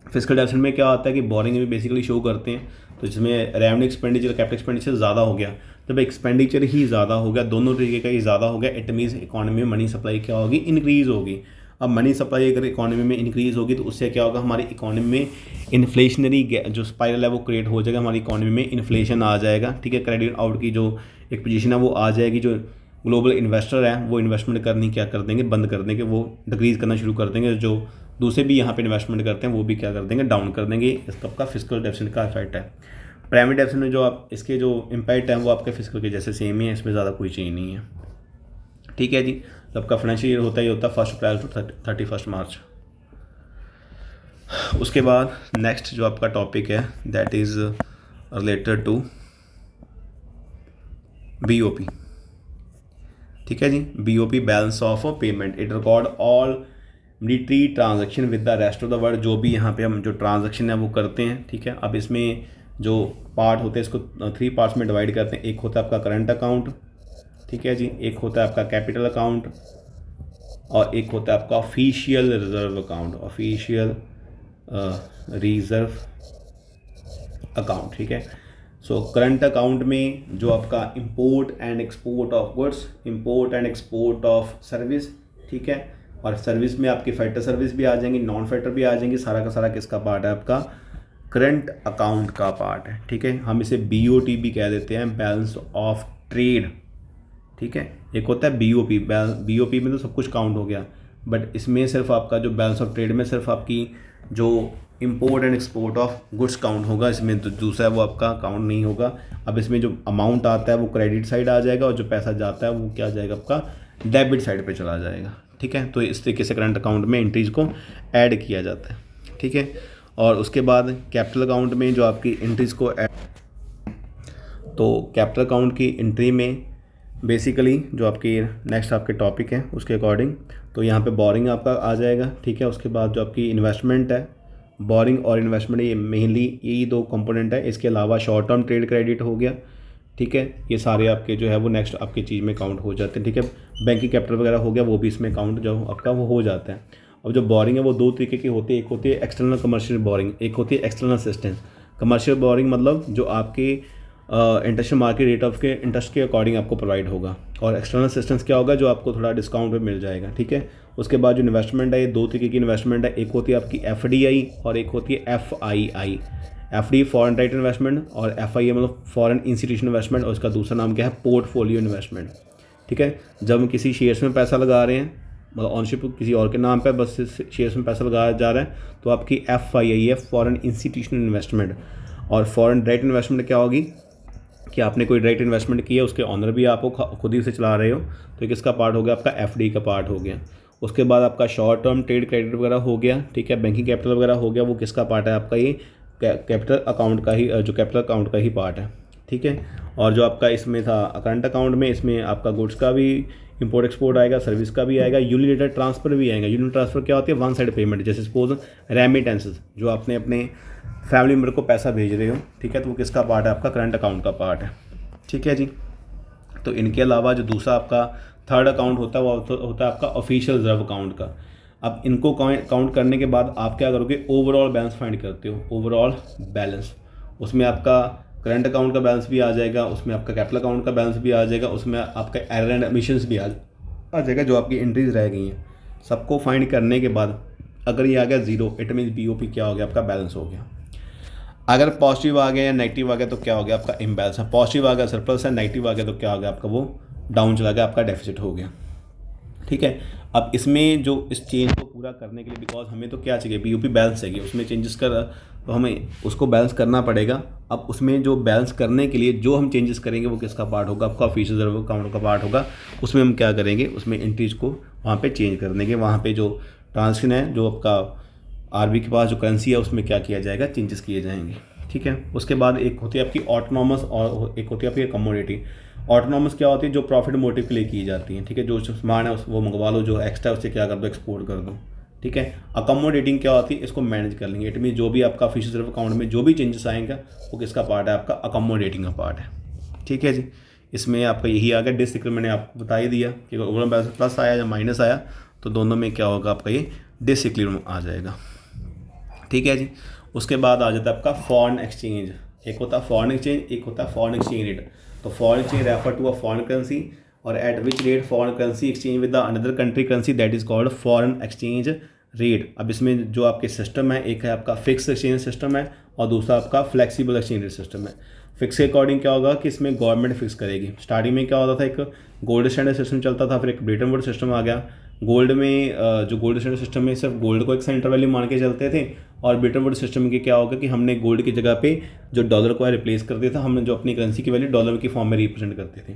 S1: फिजिकल डेफिसिट में क्या होता है कि बोरिंग में बेसिकली शो करते हैं, तो जिसमें रेवेन्यू एक्सपेंडिचर कैपिटल एक्सपेंडिचर ज़्यादा हो गया। जब एक्सपेंडिचर ही ज़्यादा हो गया, दोनों तरीके का ही ज़्यादा हो गया, इट मीन्स इकॉनमी में मनी सप्लाई क्या होगी, इंक्रीज़ होगी। अब मनी सप्लाई अगर इकॉनमी में इंक्रीज़ होगी तो उससे क्या होगा, हमारी इकॉनमी में इन्फ्लेशनरी जो स्पाइरल है वो क्रिएट हो जाएगा, हमारी इकॉनमी में इन्फ्लेशन आ जाएगा। ठीक है, क्रेडिट आउट की जो एक पोजीशन है वो आ जाएगी। जो ग्लोबल इन्वेस्टर है वो इन्वेस्टमेंट करनी क्या कर देंगे, बंद कर देंगे, वो डिक्रीज़ करना शुरू कर देंगे। जो दूसरे भी यहाँ पे इन्वेस्टमेंट करते हैं वो भी क्या कर देंगे, डाउन कर देंगे। इसका आपका फिजिकल डेफिसिट का इफेक्ट है। प्राइमरी डेफिसिट में जो आप इसके जो इम्पैक्ट है वो आपके फिजिकल के जैसे सेम ही है, इसमें ज़्यादा कोई चेंज नहीं है। ठीक है जी, तो आपका फाइनेंशियल ईयर होता ही होता 1 अप्रैल टू 31 मार्च। उसके बाद नेक्स्ट जो आपका टॉपिक है that is related to BOP। ठीक है जी, BOP balance of payment, it record all military transaction with the rest of the world. जो भी यहाँ पे हम जो ट्रांजैक्शन है वो करते हैं। ठीक है, अब इसमें जो पार्ट होते हैं इसको 3 पार्ट्स में डिवाइड करते हैं। एक होता है आपका करंट अकाउंट, ठीक है जी, एक होता है आपका कैपिटल अकाउंट और एक होता है आपका official reserve account, official reserve account. ठीक है, सो करंट अकाउंट में जो आपका import and export of goods, import and export of service, ठीक है, और सर्विस में आपकी फैक्टर सर्विस भी आ जाएंगी, नॉन फैक्टर भी आ जाएंगी। सारा का सारा किसका पार्ट है, आपका करंट अकाउंट का पार्ट है। ठीक है, हम इसे BOT भी कह देते हैं, बैलेंस ऑफ ट्रेड। ठीक है, एक होता है BOP में तो सब कुछ काउंट हो गया, बट इसमें सिर्फ आपका जो बैलेंस ऑफ ट्रेड में सिर्फ आपकी जो import and export of goods count होगा, इसमें तो दूसरा है वो आपका काउंट नहीं होगा। अब इसमें जो अमाउंट आता है वो क्रेडिट साइड आ जाएगा और जो पैसा जाता है वो क्या जाएगा, आपका डेबिट साइड पे चला जाएगा। ठीक है, तो इस तरीके से करंट अकाउंट में एंट्रीज को ऐड किया जाता है। ठीक है, और उसके बाद कैपिटल अकाउंट में जो आपकी एंट्रीज को तो कैपिटल अकाउंट की एंट्री में बेसिकली जो आपकी नेक्स्ट आपके टॉपिक है उसके अकॉर्डिंग, तो यहाँ पे बोरिंग आपका आ जाएगा। ठीक है, उसके बाद जो आपकी इन्वेस्टमेंट है, बोरिंग और इन्वेस्टमेंट ये मेनली यही 2 कंपोनेंट है। इसके अलावा शॉर्ट टर्म ट्रेड क्रेडिट हो गया। ठीक है, ये सारे आपके जो है वो नेक्स्ट आपकी चीज़ में काउंट हो जाते हैं। ठीक है, बैंकिंग कैपिटल वगैरह हो गया, वो भी इसमें काउंट जो आपका वो हो जाता है। अब जो बोरिंग है वो 2 तरीके की होती है, एक होती है एक्सटर्नल कमर्शियल बोरिंग, एक होती है एक्सटर्नल असिस्टेंस। कमर्शियल बोरिंग मतलब जो आपके इंटरेस्ट मार्केट रेट ऑफ के इंटरेस्ट के अकॉर्डिंग आपको प्रोवाइड होगा, और एक्सटर्नल असिस्टेंस क्या होगा, जो आपको थोड़ा डिस्काउंट पे मिल जाएगा। ठीक है, उसके बाद जो इन्वेस्टमेंट है ये 2 तरीके की इन्वेस्टमेंट है, एक होती है आपकी FDI और एक होती है FII। FDI foreign direct investment और FII मतलब फॉरेन इंस्टीट्यूशन इन्वेस्टमेंट, और इसका दूसरा नाम क्या है, पोर्टफोलियो इन्वेस्टमेंट। ठीक है, जब हम किसी शेयर्स में पैसा लगा रहे हैं, मतलब ऑनशिप किसी और के नाम पे बस शेयर्स में पैसा लगाया जा रहा है, तो आपकी FII है, फॉरेन इंस्टीट्यूशनल इन्वेस्टमेंट। और फॉरेन डायरेक्ट इन्वेस्टमेंट क्या होगी कि आपने कोई डायरेक्ट इन्वेस्टमेंट किया, उसके ऑनर भी आप खुद ही उसे चला रहे हो, तो किसका पार्ट हो गया, आपका FDI का पार्ट हो गया। उसके बाद आपका शॉर्ट टर्म ट्रेड क्रेडिट वगैरह हो गया। ठीक है, बैंकिंग कैपिटल वगैरह हो गया, वो किसका पार्ट है, आपका ये कैपिटल अकाउंट का ही, जो कैपिटल अकाउंट का ही पार्ट है। ठीक है, और जो आपका इसमें था करंट अकाउंट में, इसमें आपका गुड्स का भी इंपोर्ट एक्सपोर्ट आएगा, सर्विस का भी आएगा, यूनिलेटेड ट्रांसफ़र भी आएगा। यूनिट ट्रांसफ़र क्या होती है, वन साइड पेमेंट, जैसे सपोज रेमिटेंसेस, जो आपने अपने फैमिली मेम्बर को पैसा भेज रहे हो। ठीक है, तो वो किसका पार्ट है, आपका करंट अकाउंट का पार्ट है। ठीक है जी, तो इनके अलावा जो दूसरा आपका थर्ड अकाउंट होता है वो होता है आपका ऑफिशियल रिजर्व अकाउंट का। अब इनको काउंट करने के बाद आप क्या करोगे, ओवरऑल बैलेंस फाइंड करते हो, ओवरऑल बैलेंस। उसमें आपका करंट अकाउंट का बैलेंस भी आ जाएगा, उसमें आपका कैपिटल अकाउंट का बैलेंस भी आ जाएगा, उसमें आपका एरर एंड एमिशंस भी आ जाएगा, जो आपकी एंट्रीज रह गई हैं। सबको फाइंड करने के बाद अगर ये आ गया 0, इट मीन्स BOP क्या हो गया, आपका बैलेंस हो गया। अगर पॉजिटिव आ गया या नेगेटिव आ गया तो क्या हो गया, आपका इम्बैलेंस है। पॉजिटिव आ गया सरप्लस है, नेगेटिव आ गया तो क्या हो गया, आपका वो डाउन चला गया, आपका डेफिसिट हो गया। ठीक है, अब इसमें जो इस चेंज को पूरा करने के लिए, बिकॉज हमें तो क्या चाहिए, BOP बैलेंस चाहिए, उसमें चेंजेस कर, तो हमें उसको बैलेंस करना पड़ेगा। अब उसमें जो बैलेंस करने के लिए जो हम चेंजेस करेंगे वो किसका पार्ट होगा, आपका ऑफिशियल रिजर्व अकाउंट का पार्ट होगा। उसमें हम क्या करेंगे, उसमें एंट्रीज को वहाँ पे चेंज कर देंगे, वहाँ पे जो ट्रांजेक्शन है, जो आपका RBI के पास जो करेंसी है उसमें क्या किया जाएगा, चेंजेस किए जाएंगे। ठीक है, उसके बाद एक होती है आपकी ऑटोनॉमस और एक होती है आपकी कमोडिटी। ऑटोनॉमस क्या होती है, जो प्रॉफिट मोटिव के लिए की जाती है। ठीक है, जो सामान है वो मंगवा लो, जो एक्स्ट्रा उससे क्या कर दो, एक्सपोर्ट कर दो। ठीक है। अकोमोडेटिंग क्या होती है, इसको मैनेज कर लेंगे। इट मीन जो भी आपका फिश रिजर्व अकाउंट में जो भी चेंजेस आएंगे वो किसका पार्ट है, आपका अकोमोडेटिंग का पार्ट है। ठीक है जी, इसमें आपका यही आ गया। डिसइक्विलिब्रियम मैंने आपको बता ही दिया कि ओवरऑल बैलेंस प्लस आया या माइनस आया तो दोनों में क्या होगा, आपका ये डिसइक्विलिब्रियम आ जाएगा। ठीक है जी। उसके बाद आ जाता है आपका फॉरेन एक्सचेंज। एक होता है फॉरेन एक्सचेंज, एक होता है फॉरेन एक्सचेंज रेट। तो foreign exchange refer to a foreign currency और at which rate foreign currency exchange with the another country currency, that is called foreign exchange rate. अब इसमें जो आपके सिस्टम है, एक है आपका फिक्स एक्सचेंज सिस्टम है और दूसरा आपका फ्लेक्सिबल एक्सचेंज रेट सिस्टम है। फिक्स के अकॉर्डिंग क्या होगा कि इसमें गवर्नमेंट फिक्स करेगी। स्टार्टिंग में क्या होता था, एक गोल्ड स्टैंडर्ड सिस्टम चलता था, फिर एक ब्रेटन वुड सिस्टम आ गया। गोल्ड में जो गोल्ड स्टैंडर्ड सिस्टम में सिर्फ गोल्ड को एक सेंटर वैल्यू मान के चलते थे, और ब्रेटन वुड सिस्टम के क्या होगा कि हमने गोल्ड की जगह पे जो डॉलर को है रिप्लेस कर दिया था, हमने जो अपनी करेंसी की वैल्यू डॉलर की फॉर्म में रिप्रेजेंट करते थे।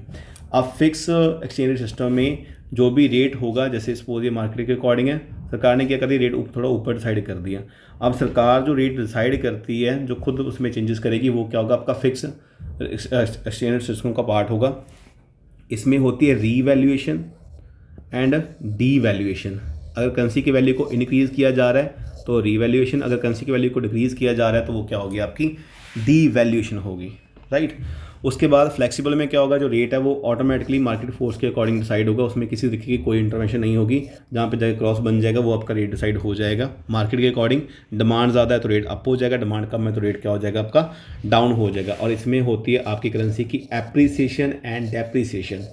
S1: अब फिक्स एक्सचेंज सिस्टम में जो भी रेट होगा, जैसे सपोज ये मार्केट के अकॉर्डिंग है, सरकार ने क्या कर दिया, रेट थोड़ा ऊपर डिसाइड कर दिया। अब सरकार जो रेट डिसाइड करती है, जो खुद उसमें चेंजेस करेगी, वो क्या होगा, आपका फिक्स एक्सचेंज सिस्टम का पार्ट होगा। इसमें होती है रीवैल्यूएशन एंड डीवैल्यूएशन। अगर करेंसी की वैल्यू को इंक्रीज़ किया जा रहा है तो रीवैल्यूएशन, अगर करेंसी की वैल्यू को डिक्रीज़ किया जा रहा है तो वो क्या होगी, आपकी डीवैल्यूएशन होगी, राइट। उसके बाद फ्लेक्सिबल में क्या होगा, जो रेट है वो ऑटोमेटिकली मार्केट फोर्स के अकॉर्डिंग डिसाइड होगा, उसमें किसी तरीके की कोई इंटरवेंशन नहीं होगी। जहाँ पे जाकर क्रॉस बन जाएगा वो आपका रेट डिसाइड हो जाएगा मार्केट के अकॉर्डिंग। डिमांड ज़्यादा है तो रेट अप हो जाएगा, डिमांड कम है तो रेट क्या हो जाएगा, आपका डाउन हो जाएगा। और इसमें होती है आपकी करेंसी की एप्रिसिएशन एंड डेप्रिसिएशन।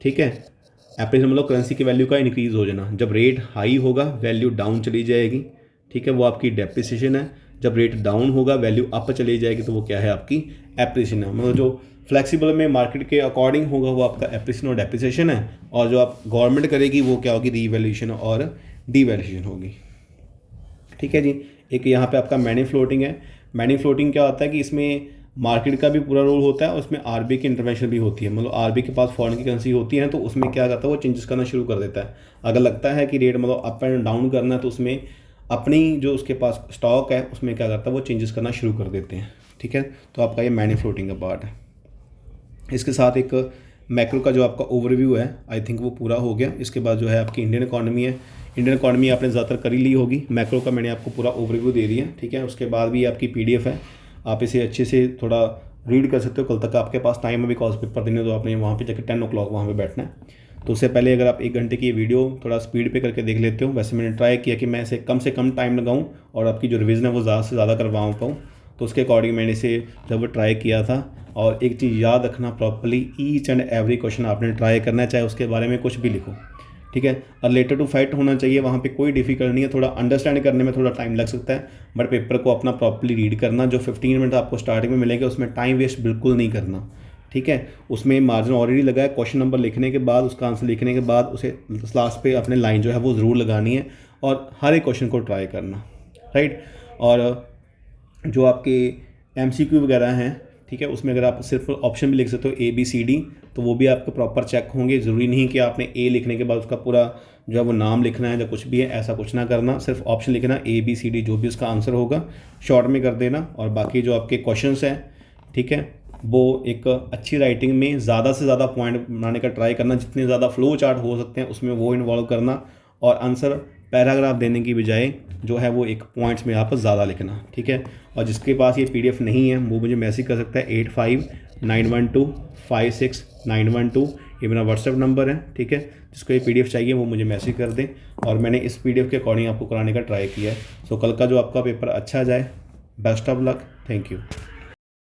S1: ठीक है, एप्रिसिएशन मतलब करेंसी की वैल्यू का इंक्रीज़ हो जाना। जब रेट हाई होगा वैल्यू डाउन चली जाएगी, ठीक है, वो आपकी डेप्रिसिएशन है। जब रेट डाउन होगा वैल्यू अप चली जाएगी तो वो क्या है, आपकी एप्रिसिएशन है। मतलब जो फ्लेक्सिबल में मार्केट के अकॉर्डिंग होगा वो आपका एप्रिसिएशन और डेप्रिसिएशन है, और जो आप गवर्नमेंट करेगी वो क्या होगी, रीवैल्यूएशन और डीवैल्यूएशन होगी। ठीक है जी। एक यहाँ पे आपका मनी फ्लोटिंग है। मनी फ्लोटिंग क्या होता है कि इसमें मार्केट का भी पूरा रोल होता है और उसमें आरबीआई की इंटरवेंशन भी होती है। मतलब आरबीआई के पास फॉरेन की करेंसी होती है तो उसमें क्या करता है, वो चेंजेस करना शुरू कर देता है। अगर लगता है कि रेट मतलब अप एंड डाउन करना है तो उसमें अपनी जो उसके पास स्टॉक है उसमें क्या करता है, वो चेंजेस करना शुरू कर देते हैं। ठीक है, तो आपका ये मनी फ्लोटिंग का पार्ट है। इसके साथ एक मैक्रो का जो आपका ओवरव्यू है, आई थिंक वो पूरा हो गया। इसके बाद जो है आपकी इंडियन इकॉनमी है। इंडियन इकॉनमी आपने ज़्यादातर कर ही ली होगी। मैक्रो का मैंने आपको पूरा ओवरव्यू दे दिया, ठीक है। उसके बाद भी आपकी पीडीएफ है, आप इसे अच्छे से थोड़ा रीड कर सकते हो। कल तक आपके पास टाइम है बिकॉज पेपर देने, तो आपने वहाँ पे जाकर 10 o'clock वहाँ पे बैठना है। तो उससे पहले अगर आप 1 घंटे की वीडियो थोड़ा स्पीड पे करके देख लेते हो, वैसे मैंने ट्राई किया कि मैं इसे कम से कम टाइम लगाऊं और आपकी जो रिवीजन है वो ज़्यादा से ज़्यादा करवा पाऊँ। तो उसके अकॉर्डिंग मैंने इसे जब ट्राई किया था। और एक चीज़ याद रखना properly, each and every question आपने ट्राई करना है, चाहे उसके बारे में कुछ भी लिखो, ठीक है। रिलेटेड टू फैक्ट होना चाहिए, वहाँ पे कोई डिफिकल्ट नहीं है। थोड़ा अंडरस्टैंड करने में थोड़ा टाइम लग सकता है, बट पेपर को अपना प्रॉपर्ली रीड करना। जो 15 मिनट आपको स्टार्टिंग में मिलेंगे उसमें टाइम वेस्ट बिल्कुल नहीं करना, ठीक है। उसमें मार्जिन ऑलरेडी लगा है, क्वेश्चन नंबर लिखने के बाद उसका आंसर लिखने के बाद उसे लास्ट पे अपने लाइन जो है वो ज़रूर लगानी है और हर एक क्वेश्चन को ट्राई करना, राइट। और जो आपके MCQ वगैरह हैं, ठीक है, उसमें अगर आप सिर्फ ऑप्शन भी लिख सकते हो ABCD, तो वो भी आपके प्रॉपर चेक होंगे। ज़रूरी नहीं कि आपने A लिखने के बाद उसका पूरा जो है वो नाम लिखना है या कुछ भी है, ऐसा कुछ ना करना। सिर्फ ऑप्शन लिखना, ABCD जो भी उसका आंसर होगा शॉर्ट में कर देना। और बाकी जो आपके क्वेश्चंस हैं, ठीक है, वो एक अच्छी राइटिंग में ज़्यादा से ज़्यादा पॉइंट बनाने का ट्राई करना। जितने ज़्यादा फ्लो चार्ट हो सकते हैं उसमें वो इन्वॉल्व करना, और आंसर पैराग्राफ देने की बजाय जो है वो एक पॉइंट्स में यहाँ पर ज़्यादा लिखना, ठीक है। और जिसके पास ये PDF नहीं है वो मुझे मैसेज कर सकता है 8591256912, ये मेरा व्हाट्सएप नंबर है, ठीक है। जिसको ये PDF चाहिए वो मुझे मैसेज कर दें, और मैंने इस PDF के अकॉर्डिंग आपको कराने का ट्राई किया है। सो कल का जो आपका पेपर अच्छा जाए, best of luck, thank you.